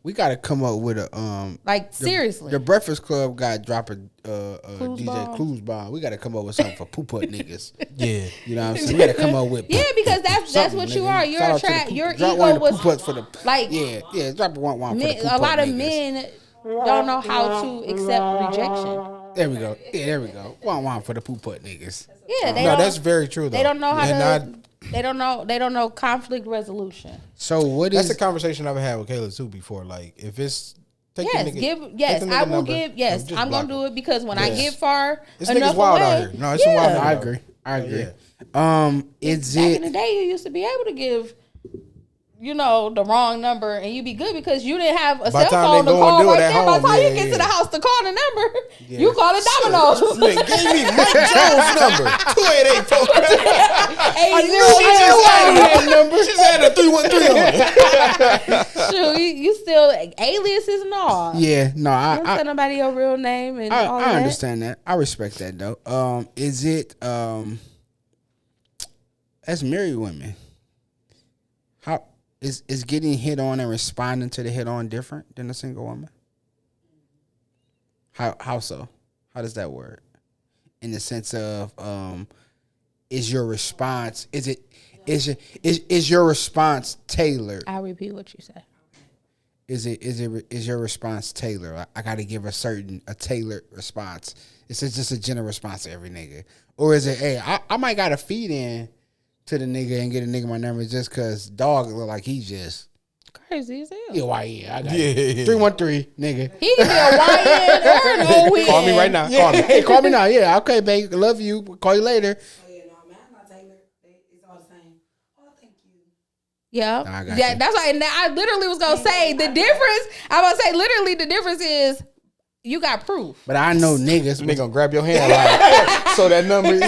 We got to come up with a Like, seriously. The Breakfast Club got drop a DJ bomb. Clues bomb. We got to come up with something for poop put niggas. Yeah. You know what I'm saying? We got to come up with Yeah, because that's something, what you nigga. are. You're Shout a out to the trap. poop- Your drop ego one of the was poop putts for the like yeah. Drop one for the men, poop a put lot of niggas. men don't know how to accept rejection. There we go. Yeah, there we go. One for the poop put niggas. Yeah, they No, don't. that's very true though. They don't know how And to. They don't know. They don't know conflict resolution. So what that's is a conversation I've had with Kayla too before. Like if it's take the Yes, nigga, give. Yes, take the I nigga will number, give. Yes, just I'm block gonna do him. it because when I Yes. get far This enough nigga's wild away, out here. No, it's some wild niggas I out agree. here. I agree. Yeah. Is Back in the it day, you used to be able to give, the wrong number, and you'd be good because you didn't have a By the cell time phone they to go and call do it right at there. By the home, time you yeah, get to yeah. the house to call the number, you call it Domino's. Nigga gave me Mike Jones' number. 288. I Just add a 313 on it. Shoot, you still aliases and all. Yeah, no, You don't tell nobody your real name and all I that. understand that. I respect that though. Is it as married women, how is getting hit on and responding to the hit on different than a single woman? How so? How does that work? In the sense of is your response is your response tailored? I'll repeat what you said. Is your response tailored? I got to give a tailored response. It's just a general response to every nigga, or is it? Hey, I might got to feed in to the nigga and get a nigga my number just cause dog look like he just Crazy as hell. yeah. Why yeah? I got Yeah. 313 nigga. He can be a YN or an ON. Call me right now. Yeah, Call me. hey, call me now. Yeah, okay, babe. Love you. Call you later. Oh yeah, no, man, I'm not Taylor. It's all the same. Oh, thank you. Yeah, I got yeah. you. That's why. And I literally was gonna say the difference. I was gonna say literally the difference is you got proof. But I know niggas. Nigga gonna grab your hand like, so that number is.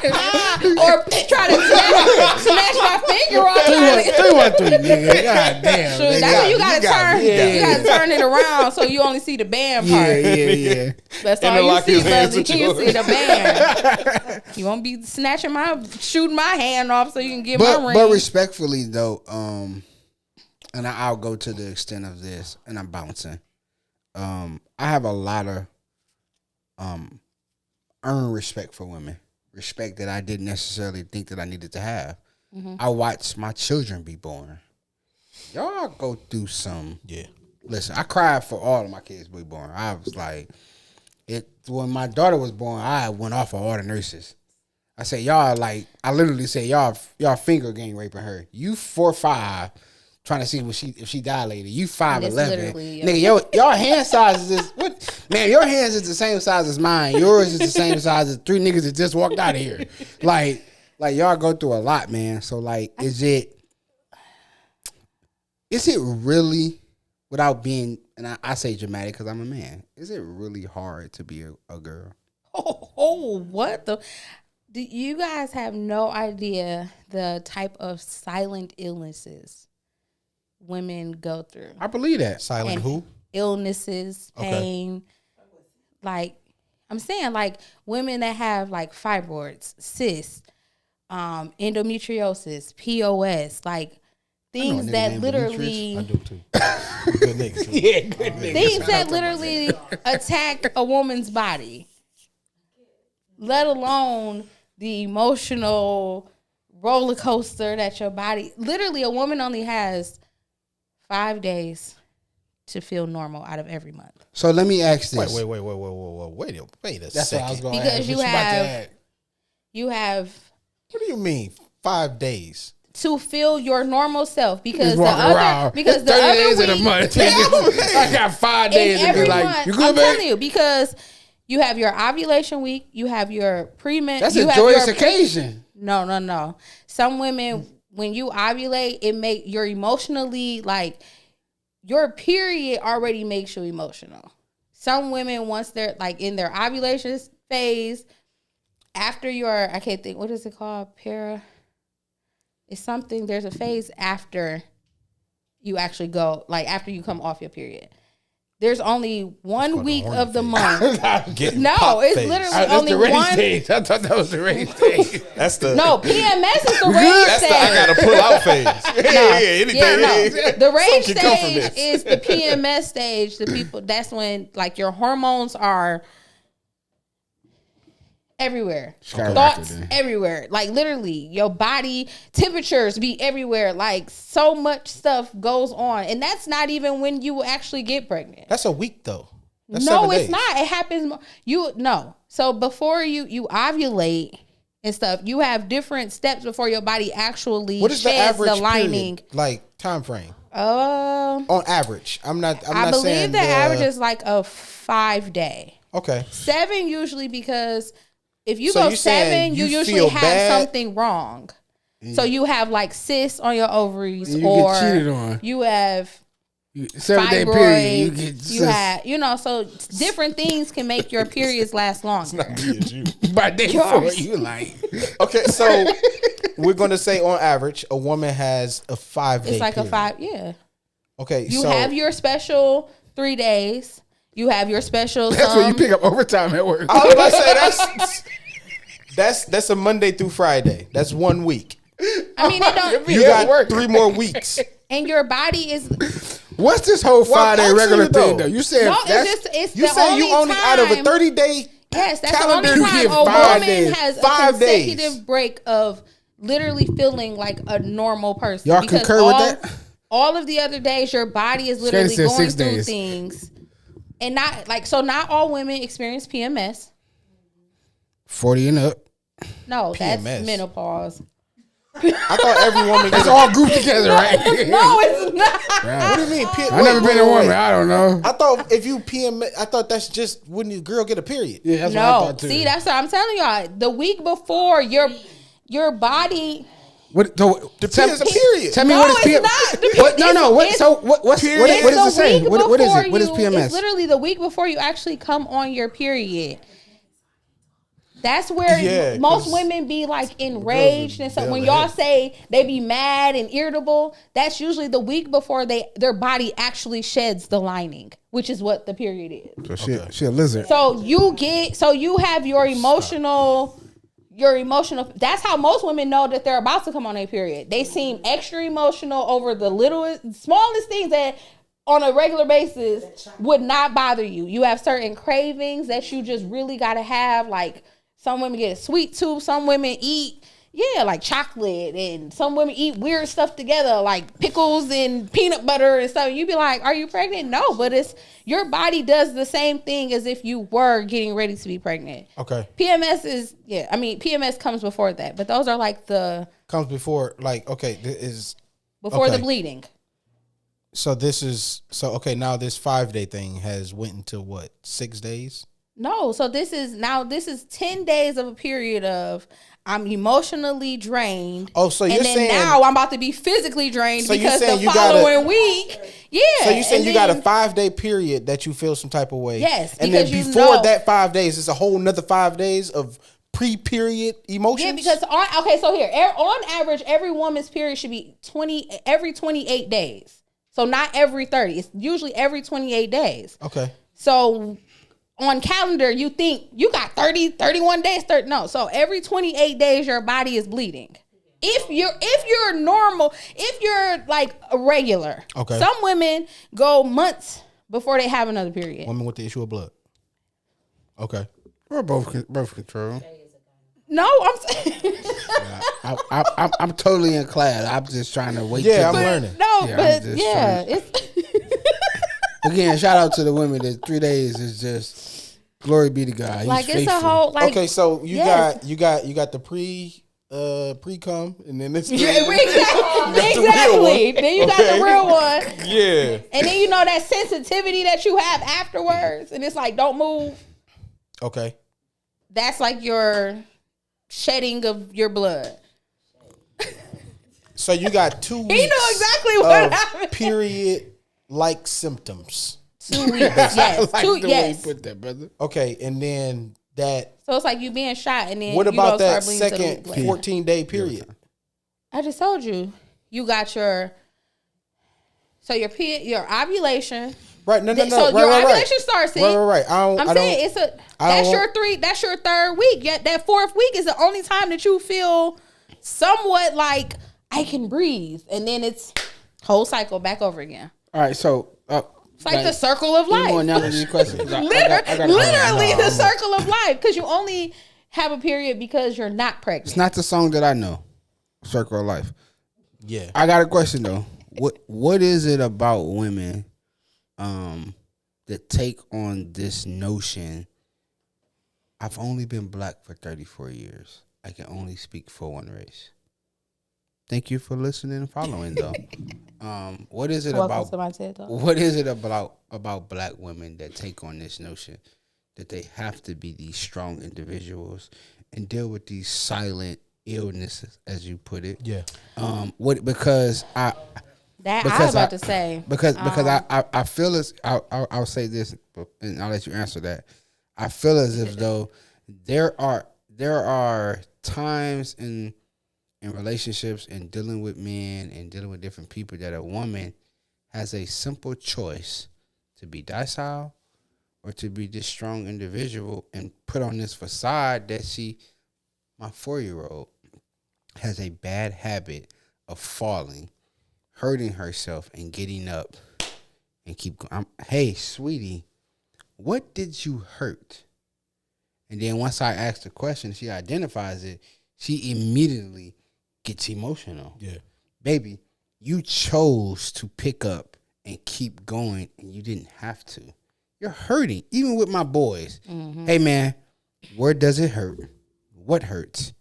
Or try to smash my finger off. 313 nigga. God damn. Shoot, nigga. that's when you gotta turn. yeah. You gotta turn it around so you only see the band part. Yeah. That's all you Interlock see. his hands Lily. with You yours. see the band. You won't be shooting my hand off so you can get my ring. But respectfully though, and I'll go to the extent of this, and I'm bouncing. I have a lot of earn respect for women, respect that I didn't necessarily think that I needed to have. I watched my children be born. Y'all go through some. Yeah. Listen, I cried for all of my kids being born. I was like, when my daughter was born, I went off of all the nurses. I said, y'all like, I literally said, y'all finger gang raping her. You 4'5", trying to see if she dilated. You 5'11", nigga. Your hand size is what? Man, your hands is the same size as mine. Yours is the same size as 3 niggas that just walked out of here. Like y'all go through a lot, man. So like, is it really, without being, and I say dramatic because I'm a man, is it really hard to be a girl? Oh, what the? Do you guys have no idea the type of silent illnesses women go through? I believe that. Silent And who? Illnesses, pain. Okay. Like, I'm saying, like, women that have, like, fibroids, cysts, endometriosis, POS, like, things that literally... I do, too. Good niggas. Yeah, good niggas. Things that literally attack a woman's body. Let alone the emotional roller coaster that your body... Literally, a woman only has 5 days to feel normal out of every month. So let me ask this. Wait a That's second. what I was going to Because ask. you have What do you mean 5 days? to feel your normal self, because Just walking around. the 30 other days week, in a month. I got 5 days in to be every like, month, you good, I'm man? telling you, because you have your ovulation week, you have your pre-men. That's you a have joyous your occasion. No. Some women, when you ovulate, you're emotionally, like, your period already makes you emotional. Some women, once they're like in their ovulation phase, after I can't think, what is it called? It's something, there's a phase after you actually go, like after you come off your period. There's only 1 week of the month. No, it's literally only the race one. stage. I thought that was the race stage. That's the No, PMS is the rage That's stage. the I gotta pull out phase. The rage Something can come from stage this. is the PMS stage. The people, that's when like your hormones are everywhere, thoughts everywhere. Like literally, your body temperatures be everywhere. Like so much stuff goes on, and that's not even when you actually get pregnant. That's a week though. That's No, 7 it's days. not. It happens. So before you ovulate and stuff, you have different steps before your body actually What is the sheds average the lining. period? Like time frame? On average. I'm not I believe saying the average is like a 5 day. Okay. 7 usually, because if you So go you're saying 7, you you usually feel have bad? something wrong. So you have like cysts on your ovaries, You or get cheated on. you have 7-day fibroids. period. You get So different things can make your periods last longer. by day Yours. 4, you like. Okay, so we're gonna say on average, a woman has a 5 day. It's like period. a 5, yeah. Okay, You so have your special 3 days. You have your special. That's when you pick up overtime at work. I was about to say that's a Monday through Friday. That's 1 week. I mean, it don't. You got 3 more weeks. And your body is. What's this whole 5-day I'm regular asking you, thing though? You said No, that's it's You the said only you only time, out of a 30-day. Yes, that's calendar, the you only time get a 5 woman days. has a 5 days. consecutive break of literally feeling like a normal person. Y'all Because concur with that? All of the other days, your body is literally said going 6 through days. things, and not all women experience PMS. 40 and up. No, that's PMS. menopause. I thought every woman It's gets all grouped together, right? No, it's not. What do you mean? I've never been a woman. I don't know. I thought if you PMS, I thought that's just when your girl get a period. Yeah, that's what I No, thought too. see, that's what I'm telling y'all. The week before, your body. What? So, Depends. A period. Tell me No, what is it's PMS? not. What? No. What? It's- So what period. what does it It's the say? week What is before it? What is you- PMS? It's literally the week before you actually come on your period. That's where Yeah, most 'cause women be like enraged and stuff. When belly. y'all say they be mad and irritable, that's usually the week before their body actually sheds the lining, which is what the period is. So she a lizard. So you have your emotional. That's how most women know that they're about to come on a period. They seem extra emotional over the smallest things that on a regular basis would not bother you. You have certain cravings that you just really gotta have. Like some women get a sweet tooth, some women eat like chocolate, and some women eat weird stuff together, like pickles and peanut butter and stuff. You'd be like, are you pregnant? No, but it's your body does the same thing as if you were getting ready to be pregnant. Okay. PMS is PMS comes before that, but those are like comes before, like, okay, this is before the okay. bleeding. So okay, now this 5-day thing has went into what, 6 days? No, so this is 10 days of a period of I'm emotionally drained. Oh, so you're saying now I'm about to be physically drained so because the following week, So you're saying you got a 5-day period that you feel some type of way. Yes, and then before that 5 days, it's a whole nother 5 days of pre-period emotions. Yeah, because on average, every woman's period should be every 28 days. So not every 30. It's usually every 28 days. Okay. So on calendar, you think you got 30, 31 days. No. So every 28 days, your body is bleeding. If you're normal, if you're like a regular. Okay. Some women go months before they have another period. Women with the issue of blood. Okay. We're both control. No, I'm saying. I'm totally in class. I'm just trying to wait. Yeah, I'm learning. No, Yeah, but it's again, shout out to the women that 3 days is just glory be to God. He's like it's faithful. a whole like. Okay, so you got the pre-cum, and then this. Yeah, exactly. Then you got the real one. Yeah. And then that sensitivity that you have afterwards, and it's like don't move. Okay. That's like your shedding of your blood. So you got 2 weeks. He knew exactly what happened. Period-like symptoms. 2 weeks. Yes. I like the way yes. you put that, brother. Okay, and then that. So it's like you being shot, and then What about that start second 14-day period? I just told you. You got your ovulation. Right, no. So your ovulation starts in. Right. That's your third week. Yet that fourth week is the only time that you feel somewhat like I can breathe, and then it's whole cycle back over again. All right, so it's like the circle of life. Literally the circle of life, because you only have a period because you're not pregnant. It's not the song that I know, Circle of Life. Yeah, I got a question though. What is it about women that take on this notion? I've only been black for 34 years. I can only speak for one race. Thank you for listening and following, though. What is it about black women that take on this notion that they have to be these strong individuals and deal with these silent illnesses, as you put it? Yeah. I was about to say because I feel as I'll say this and I'll let you answer that. I feel as if though there are times in relationships and dealing with men and dealing with different people that a woman has a simple choice to be docile or to be this strong individual and put on this facade that my 4-year-old has a bad habit of falling, hurting herself and getting up and keep going. Hey, sweetie, what did you hurt? And then once I ask the question, she identifies it, she immediately gets emotional. Yeah. Baby, you chose to pick up and keep going and you didn't have to. You're hurting. Even with my boys. Mm-hmm. Hey man, where does it hurt? What hurts?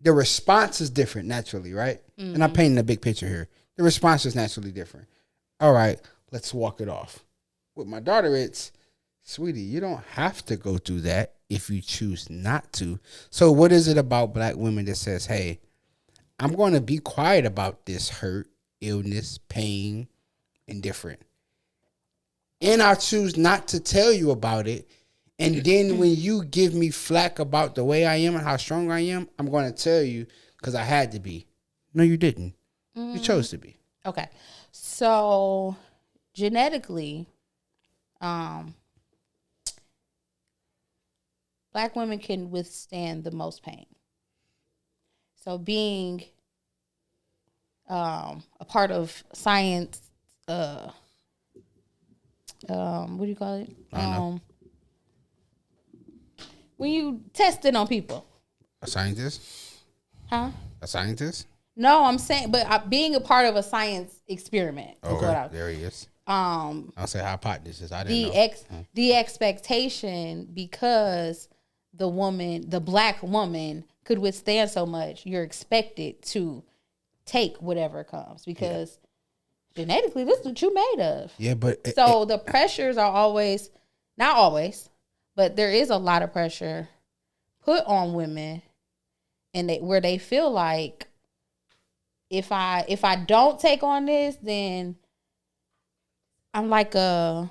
The response is different naturally, right? Mm-hmm. And I'm painting a big picture here. The response is naturally different. All right, let's walk it off. With my daughter, it's, sweetie, you don't have to go through that if you choose not to. So what is it about black women that says, hey, I'm going to be quiet about this hurt, illness, pain, indifferent. And I choose not to tell you about it. And then when you give me flack about the way I am and how strong I am, I'm going to tell you because I had to be. No, you didn't. You chose to be. Okay. So genetically, Black women can withstand the most pain. So being a part of science what do you call it? I don't know. When you test it on people. A scientist? Huh? A scientist? No, I'm saying, but being a part of a science experiment. Is Okay, what there he is. I'll say hypothesis. I didn't know. The expectation, because the black woman could withstand so much, you're expected to take whatever comes because genetically this is what you made of. Yeah, but the pressures are always, not always, but there is a lot of pressure put on women, and where they feel like if I don't take on this, then I'm like a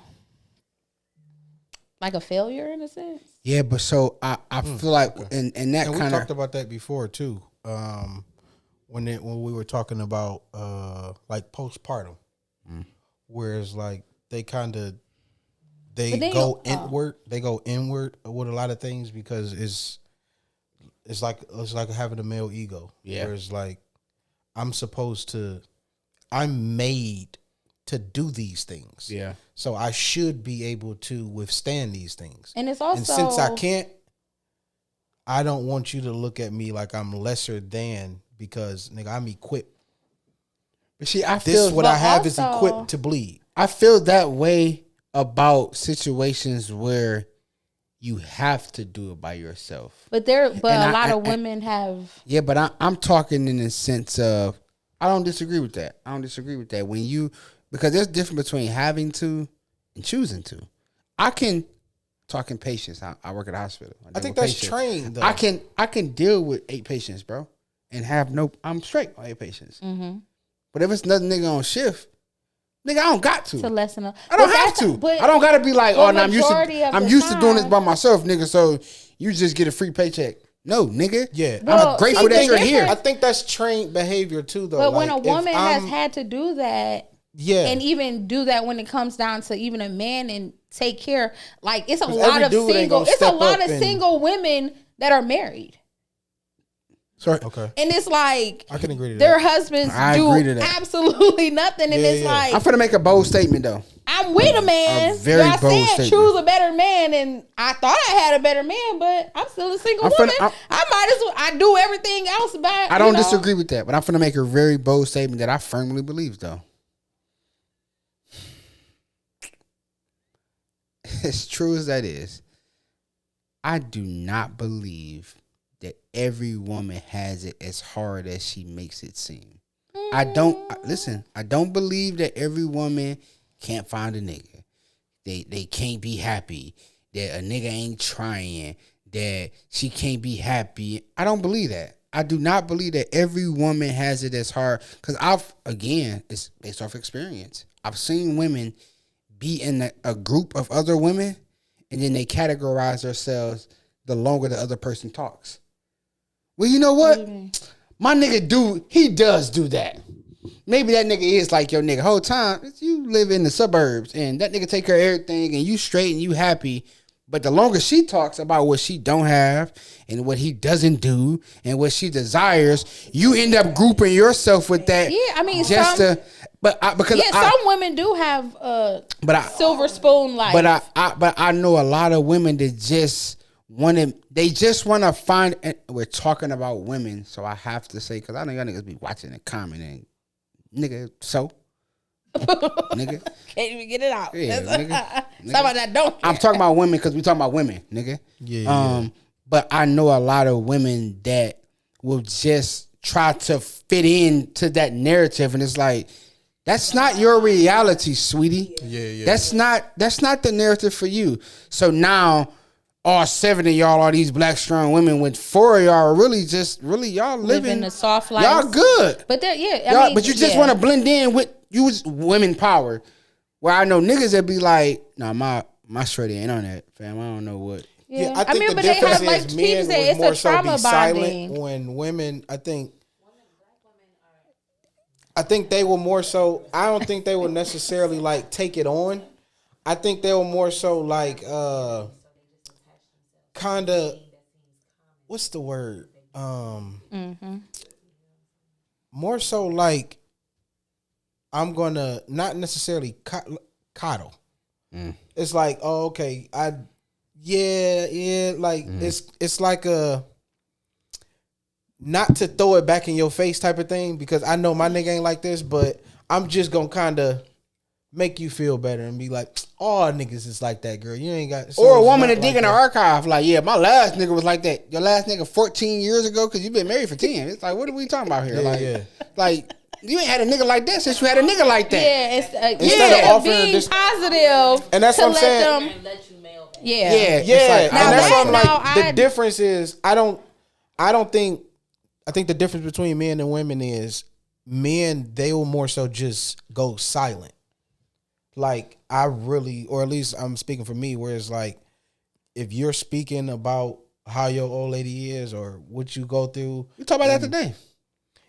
failure in a sense. Yeah, but so I feel like in that And we kind talked of about that before too. When we were talking about like postpartum, where it's like they go inward. They go inward with a lot of things because it's like having a male ego. Yeah. Where it's like I'm made to do these things. Yeah. So I should be able to withstand these things. And it's also, and since I can't, I don't want you to look at me like I'm lesser than, because nigga, I'm equipped. But see, I This feel what I have is also- equipped to bleed. I feel that way about situations where you have to do it by yourself. but a lot of I- women have. Yeah, but I'm talking in the sense of I don't disagree with that. When you, because there's a difference between having to and choosing to. I can talk in patients. I work at a hospital. I think that's trained though. I can deal with 8 patients, bro, and I'm straight on 8 patients. Mm-hmm. But if it's another nigga on shift, nigga, I don't got to. To lessen up. I don't have to. I don't gotta be like, but oh, no, I'm used to doing this time- by myself, nigga. So you just get a free paycheck. No, nigga. Yeah. I'm grateful that you're here. I think that's trained behavior too, though. But like, when a if woman has I'm- had to do that, yeah, and even do that when it comes down to even a man and take care, like it's a 'Cause lot every of dude ain't single, gonna it's a step lot up of and- single women that are married, Sorry. okay, and it's like I can agree to their that. husbands I do agree to that. absolutely nothing, and Yeah, it's yeah. like I'm finna make a bold statement though. I'm with a man. A very Y'all bold said statement. choose a better man, and I thought I had a better man, but I'm still a single woman. I might as well. I do everything else by. I don't disagree with that, but I'm finna make a very bold statement that I firmly believe though. As true as that is, I do not believe that every woman has it as hard as she makes it seem. I don't believe that every woman can't find a nigga. They can't be happy. That a nigga ain't trying. That she can't be happy. I don't believe that. I do not believe that every woman has it as hard. Because it's based off experience. I've seen women be in a group of other women, and then they categorize themselves the longer the other person talks. Well, you know what? My nigga he does do that. Maybe that nigga is like your nigga whole time. You live in the suburbs and that nigga take care of everything and you straight and you happy. But the longer she talks about what she don't have and what he doesn't do and what she desires, you end up grouping yourself with that. Yeah, I mean, some women do have silver spoon life. But I know a lot of women that just want to find. We're talking about women, so I have to say, because I know y'all niggas be watching and commenting, nigga. So, nigga, can't even get it out. Yeah, nigga. Somebody that don't. I'm talking about women because we talking about women, nigga. Yeah. But I know a lot of women that will just try to fit into that narrative, and it's like, that's not your reality, sweetie. Yeah. That's not the narrative for you. So now, all 7 of y'all are these black strong women. With 4 of y'all are really y'all living a soft life. Y'all good. But But you just want to blend in with women power. Where I know niggas that be like, nah, my shorty ain't on that, fam. I don't know what. Yeah, I think the but they difference have, like is Keith men said, would it's more a so trauma be silent bonding. when women, I think they will more so, I don't think they will necessarily like take it on. I think they will more so like kind of, what's the word? More so like, I'm gonna not necessarily coddle, It's like, oh, okay, like it's like a not to throw it back in your face type of thing, because I know my nigga ain't like this, but I'm just gonna kind of make you feel better and be like, all niggas is like that, girl. You ain't got. Or a woman to dig in the archive, like, yeah, my last nigga was like that. Your last nigga 14 years ago, because you've been married for 10. It's like, what are we talking about here? Like, you ain't had a nigga like that since you had a nigga like that. Yeah, it's Instead of offering being this positive, and that's what I'm saying. And let you mail back. Yeah, It's like, and that's what I'm now like. The difference is, I think the difference between men and women is men, they will more so just go silent. Like, I really, or at least I'm speaking for me, where it's like, if you're speaking about how your old lady is or what you go through. You talk about that today.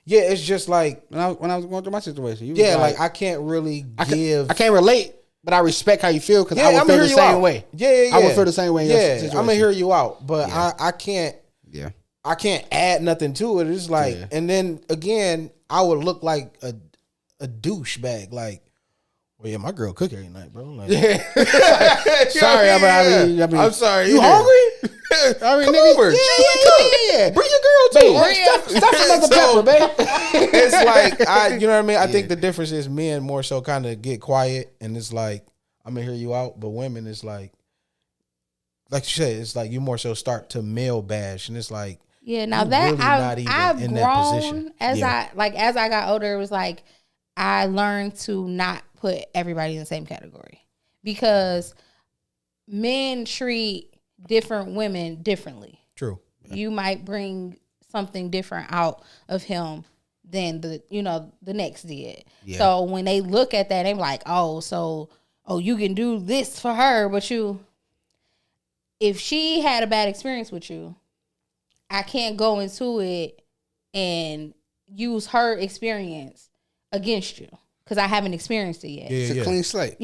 Yeah, it's just like when I was going through my situation. Like I can't really give. I can't relate, but I respect how you feel, because I would feel the same way. Yeah. I would feel the same way in your situation. I'm gonna hear you out, but I can't. Yeah. I can't add nothing to it. It's like, and then again, I would look like a douchebag. Like, well, yeah, my girl cook every night, bro. Like, sorry, I mean, I'm sorry. You hungry? I mean, Come nigga, over. Yeah. Bring your girl too. Stuff another pepper, babe. It's like, you know what I mean? I think the difference is men more so kind of get quiet, and it's like, I'm gonna hear you out. But women, it's like you said, it's like you more so start to male bash, and it's like, yeah. Now you that really not even I've in grown that position. as I got older, it was like I learned to not put everybody in the same category, because men treat different women differently. True. You might bring something different out of him than the next did. Yeah. So when they look at that, they're like, oh, you can do this for her, but if she had a bad experience with you, I can't go into it and use her experience against you, because I haven't experienced it yet. It's a clean slate.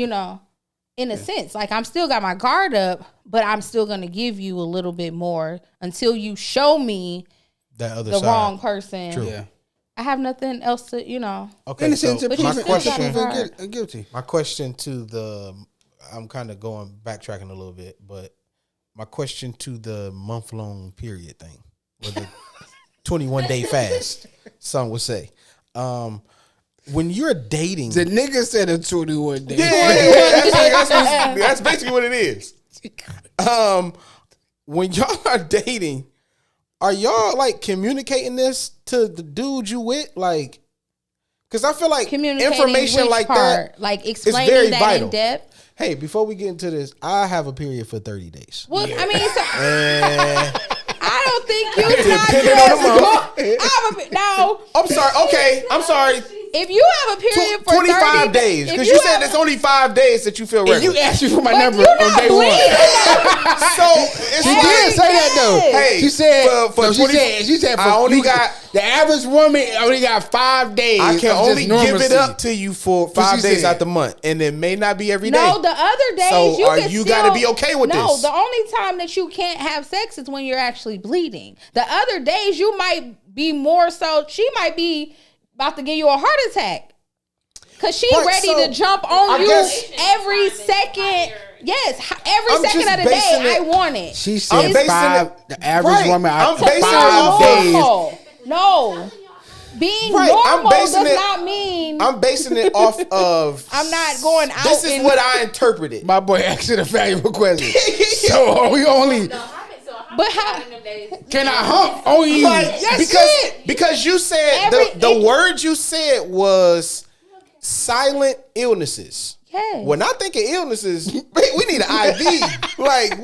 In a sense, like, I'm still got my guard up, but I'm still going to give you a little bit more until you show me that other the side. Wrong person. True. Yeah. I have nothing else to, Okay. Innocent So to my prove question, guilty. my question to I'm kind of backtracking a little bit, but my question to the month-long period thing, or the 21-day fast, some would say. When you're dating, The nigga said a 21 day. that's basically what it is. When y'all are dating, are y'all like communicating this to the dude you with? Like, because I feel like information like that, like is explaining very that vital. in depth. Hey, before we get into this, I have a period for 30 days. Well, I mean, And I don't think you depending on the month. No, I'm sorry. Okay, I'm sorry. if you have a period for 25 30 days, if because you said have- it's only 5 days that you feel And regular. you asked me for my but number you on not day one. bleeding. So it's She like, did say that though. Hey, she said for 20 she said I only got the average woman only got 5 days. I can of only just give it normalcy. up to you for What 5 she days said. out the month, and it may not be every day. No, the other days So you are can you still, gotta be okay with no, this? the only time that you can't have sex is when you're actually bleeding. The other days you might be more so. She might be about to give you a heart attack. Cause she Right, ready so to jump on I you guess- every second. Yes, every I'm second just of the day. basing it- I want it. She I'm said basing 5. it- The average right. woman I'm out basing it 5 off days. No, being Right, normal I'm basing does it- not mean I'm basing it off of. I'm not going out. This is what I interpreted. My boy asked a valuable question. So we only But how? can I hump on you? Like, because you said the word you said was silent illnesses. Yes. When I think of illnesses, we need an IV. Like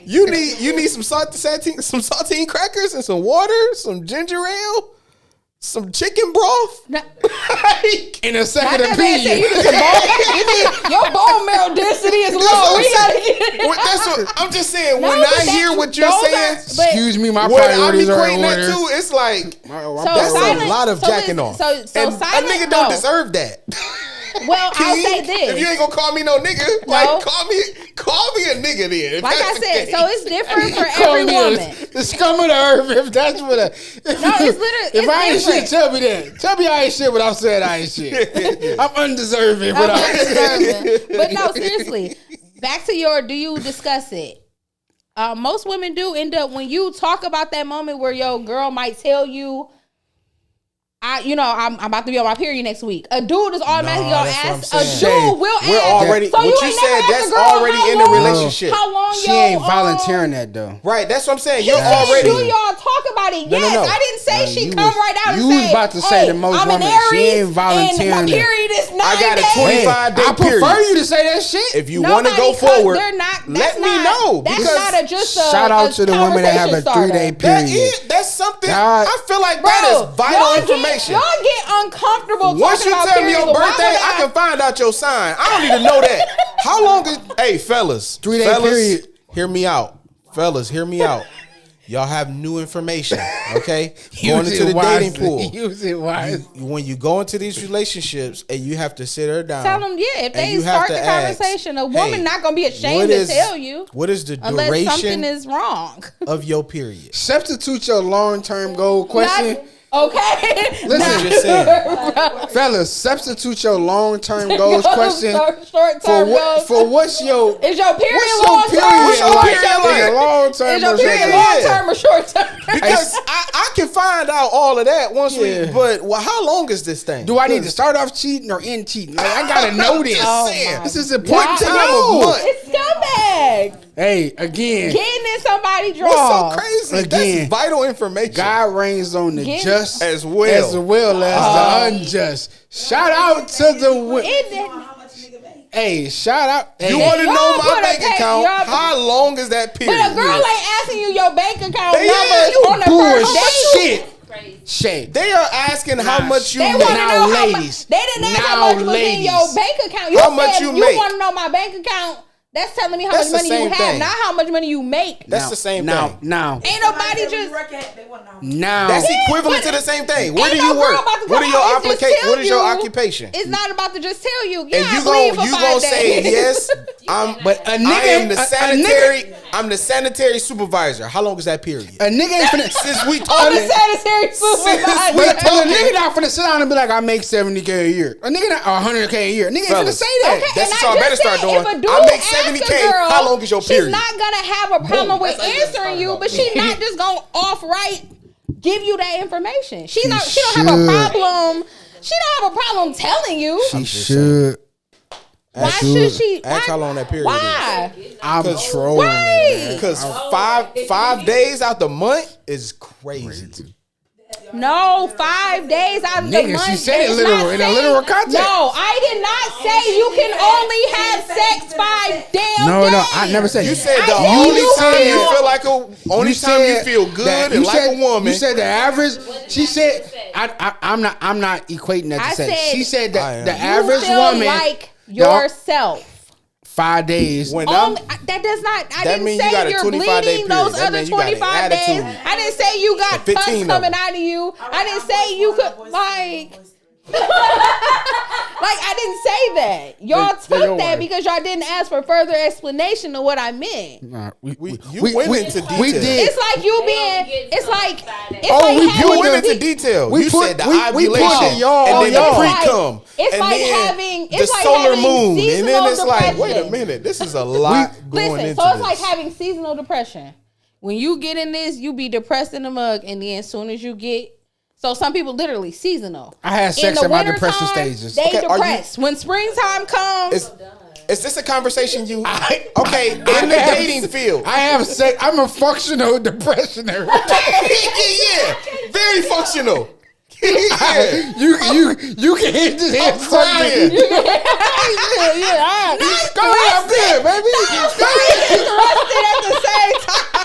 you need some saltine crackers and some water, some ginger ale, some chicken broth. No. In a second That man said you opinion. need some your bone marrow density is low. We gotta get Well, that's what I'm just saying. No, when but I hear what you're those saying, are- but- Excuse me, my what I'm priorities are in equating that order. to, it's like that's silent- a lot of so jacking listen, off. so and silent, a nigga don't no. deserve that. Well, I'll King, say this. If you ain't gonna call me no nigga, like call Call me a nigga then. Like I said, so it's different for Call every me woman. the scum of the earth. If that's what. No, it's literally. If I ain't different. shit, tell me that. Tell me I ain't shit without saying I ain't shit. I'm undeserving I'm without. undeserving. But no, seriously. Back to your. Do you discuss it? Most women do end up when you talk about that moment where your girl might tell you, I'm about to be on my period next week. A dude is automatically gonna ask. A dude will ask. We're already. So what you ain't said, never asked that's a girl already how in the long- relationship. How long She ain't volunteering that though. Right. That's what I'm saying. You're He said, already. do y'all talk about it? No, Yes, no. I didn't say she you come was- right out and you say, was about to say hey, the most I'm an woman. Aries She ain't and volunteering my that. period is 9 I got a days. 25-day I prefer period. you to say that shit. If you want to go Nobody forward, they're not. let me know. That's Because not just a Shout out to the women that have a conversation 3-day starter. period. that's something. God. I feel like Bro, that is vital y'all information. Y'all get uncomfortable Once talking you about tell me periods. your Why birthday, would I can find out your sign. I don't need to know that. How long is? Hey, fellas, 3-day fellas, period. Hear me out, fellas. Hear me out. Y'all have new information, okay? Going into the dating pool. Use it wisely. When you go into these relationships and you have to sit her down. Tell them, yeah, if and they you have start to the ask, conversation, a woman hey, not gonna be what ashamed is- to tell you What is the unless duration something is wrong. of your period? Substitute your long-term goal question. Okay. Listen, I'm just saying. fellas, substitute your long-term goals question Short term goals. for what's your Is your period what's long your term? period What's your like? period Is like? it long-term Is your or period short-term? long term or short term? Because I can find out all of that once Yeah. we. But how long is this thing? Do I need to start off cheating or end cheating? Like, I gotta know this. Oh my This is What important to time know. of month? It's scumbag. Hey, again, Getting in somebody's What's draw. so crazy? Again, That's vital information. God reigns on the Get- just As well. as the unjust. Shout out to the How much nigga make? hey, shout out. Hey, You want to y'all know my put a bank pay- account? y'all- How long is that period? But a girl ain't asking you your bank account Yeah, numbers you on the first date. bullshit. Shit. They are asking how much you They make. want to Now, know how much. ladies. They didn't ask Now, how much was in ladies. your bank account. You How said much you you make. want to know my bank account. That's telling me how That's much the money you same have, thing. not how much money you make. That's the same now, thing. Now, Ain't nobody When you just. work at, they want to know. now. That's Yeah, equivalent but to the same thing. Where Ain't do no you girl work? about to What are come your out and just tell What is your you. occupation? It's not about to just tell you. Yeah, And you I believe gon' for you 5 gonna days. say yes? But a I nigga, am the a sanitary. I'm the sanitary supervisor. How long is that period? A nigga ain't finna. Since we I'm a talking, sanitary supervisor. we But a talking- nigga not finna sit down and be like, I make 70K a year. A nigga not 100K a year. A nigga ain't finna Fellas. say that. Okay, That's and what y'all I better just start said, doing. if a dude I make asks 70K. a girl, How long is your period? She's not gonna have a problem with That's how you get answering started you, off. but she's not just gonna off right give you that information. She don't have a should. problem. She don't have a problem telling you. She should. Why should she? Ask why- how long that period Why? I'm trolling. Right. Because five days out the month is crazy. No, 5 days out of the Nigga, month. she said it It's literal- not in a saying- literal context. No, I did not say you can only have sex 5 damn No, days. I never said You said I the said only you time you feel- feel like only time you feel good that- and like said, a woman. You said the average. She said, I'm not equating that to I sex. said She said I that am. the You average feel woman like y'all- yourself. 5 days. when Only, that does not. I That didn't mean you say got a you're 25-day bleeding period. those That other mean you got an 25 days. attitude. I didn't say you got 15 pus of coming them. out of you. I didn't say you could like. Like I didn't say that. Y'all They're your took that wife. because y'all didn't ask for further explanation of what I meant. Nah, You went into detail. We did. It's like you being. It's like. It's Oh, like we having You went the- into detail. we You put- said the we put ovulation, the y'all and on then y'all. the It's like- pre-cum, it's and like then having- the it's like solar having moon, and then seasonal it's like, wait a depression. minute, this is a lot going Listen, into so it's this. like having seasonal depression. When you get in this, you be depressed in the mug, and then as soon as you get, so some people literally seasonal. I had sex the in my winter depression time, stages. They Okay, are you- depressed. When springtime comes, Is this a conversation you? Okay, in the dating field. I have sex. I'm a functional depressioner. yeah, very functional. Yeah. You can hit this head crying. Go ahead, I'm good, baby. interested at the same time.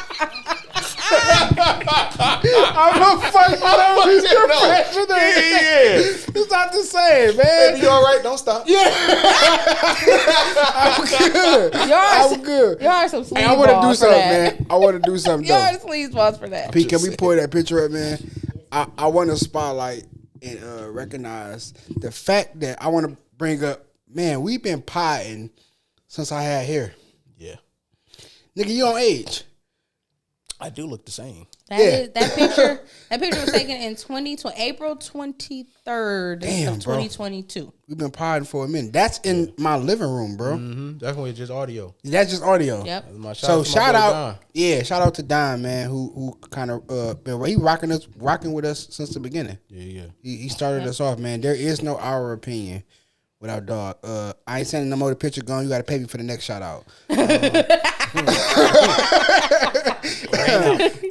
I'm a functional depressioner. Yeah. It's not the same, man. Baby, you all right? Don't stop. I'm good. I'm good. Y'all are some sleazeballs. Hey, I want to do for something, that. man. I want to do something, Y'all are though. sleazeballs for that. P, can we pull that picture up, man? I want to spotlight and recognize the fact that I want to bring up, man, we've been potting since I had hair. Yeah. Nigga, you on age. I do look the same. That picture was taken in April 23rd Damn, of 2022. We've been podding for a minute. That's in my living room, bro. Mm-hmm. Definitely just audio. That's just audio. Yep. So shout out to Don, man, who kind of he rocking with us since the beginning. Yeah. He started us off, man. There is no our opinion without dog. I ain't sending no more the picture going. You got to pay me for the next shout out.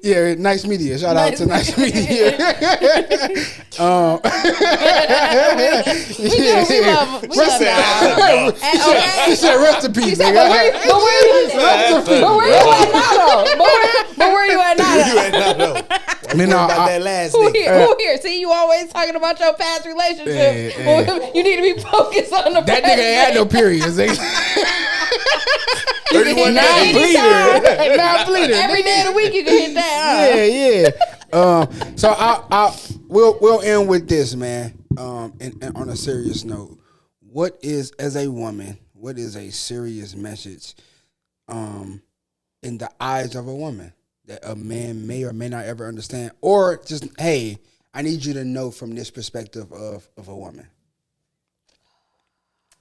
Yeah, Nice Media. Shout out to Nice Media. We love him. We love him. He said rest in peace, nigga. But where you at now, though? But where you at now, though? I mean, about that last Who thing. here? See, you always talking about your past relationship. Yeah. You need to be focused on the That present. nigga ain't had no periods. 31 Now days. bleeder. Now bleeder. Every day of the week you can hit that. Yeah. So we'll end with this, man. And on a serious note, what is a serious message, in the eyes of a woman that a man may or may not ever understand, or just, hey, I need you to know from this perspective of a woman.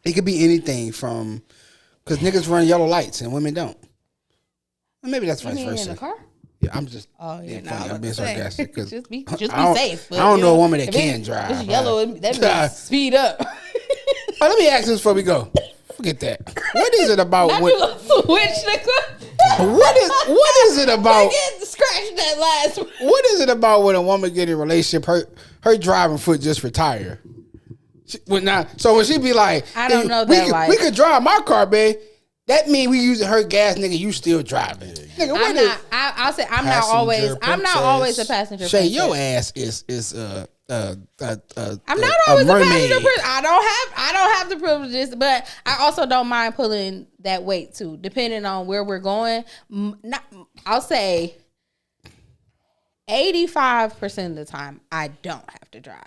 It could be anything from, because niggas run yellow lights and women don't. Well, maybe that's You vice mean versa. in the car? Yeah, I'm just. Oh yeah, being no, funny. I'm being sarcastic because just be I safe. But, I don't you know a woman that if can drive. It's yellow. That means speed up. Oh, let me ask this before we go. Forget that. What is it about? Not you gonna switch the clip. What is it about? Scratch that last one. What is it about when a woman get in a relationship? Her driving foot just retire. So when she be like, I don't know we that could, life. we could drive my car, babe. That mean we using her gas, nigga. You still driving, nigga. I'm not. I'll say I'm not always. I'm not always a passenger. Shay, princess. your ass is I'm not always a passenger person. I don't have the privileges, but I also don't mind pulling that weight too, depending on where we're going. I'll say 85% of the time I don't have to drive.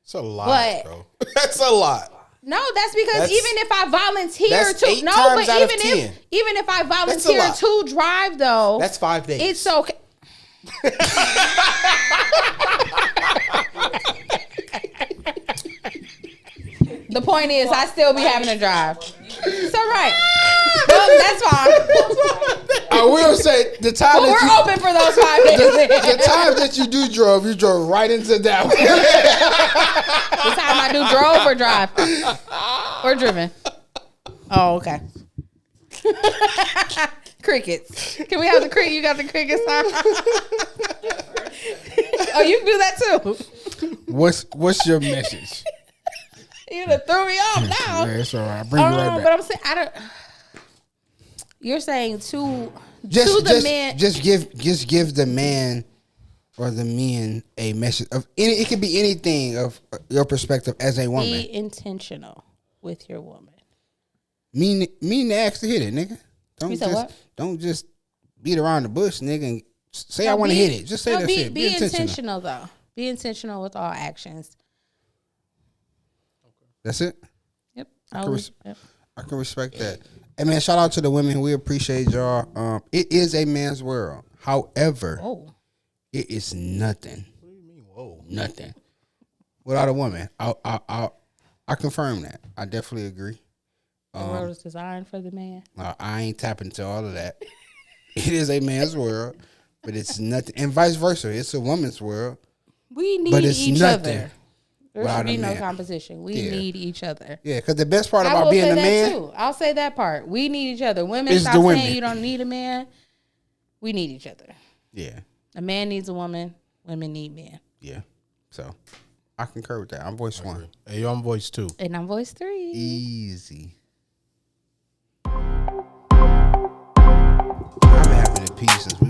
It's a lot, But- bro. That's a lot. No, that's because That's- even if I volunteer that's to 8 times out of 10. even if I That's a volunteer lot. to drive though, That's 5 days. it's okay. The point is, I still be having to drive. It's all right. Well, that's fine. I will say the time But we're open for those 5 days. the time that you drove, you drove right into that one. The time I do drove or drive or driven. Oh, okay. Crickets. Can we have the cricket? You got the cricket sign? Oh, you can do that too. What's your message? You done threw me off now. Yeah, it's all right. I'll bring you right back. But I'm saying I don't. You're saying to the man. Just give the man or the men a message of any. It could be anything of your perspective as a woman. Be intentional with your woman. Mean to ask to hit it, nigga. Don't just beat around the bush, nigga. And say I want to hit it. Just say that shit. Be intentional though. Be intentional with all actions. That's it. Yep. I can respect that. Hey man, shout out to the women. We appreciate y'all. It is a man's world. However, it is nothing. What do you mean, whoa? Nothing without a woman. I confirm that. I definitely agree. The world is designed for the man. I ain't tapping into all of that. It is a man's world, but it's nothing, and vice versa. It's a woman's world. We need but it's each nothing other. There should be no competition. We need each other. Yeah, because the best part about being a man, too. I'll say that part. We need each other. Women, It's stop the saying women. you don't need a man. We need each other. yeah, A man needs a woman. Women need men. yeah. So I concur with that. I'm voice 1. Hey, you're on voice 2. And I'm voice 3. Easy. I've been having a piece since we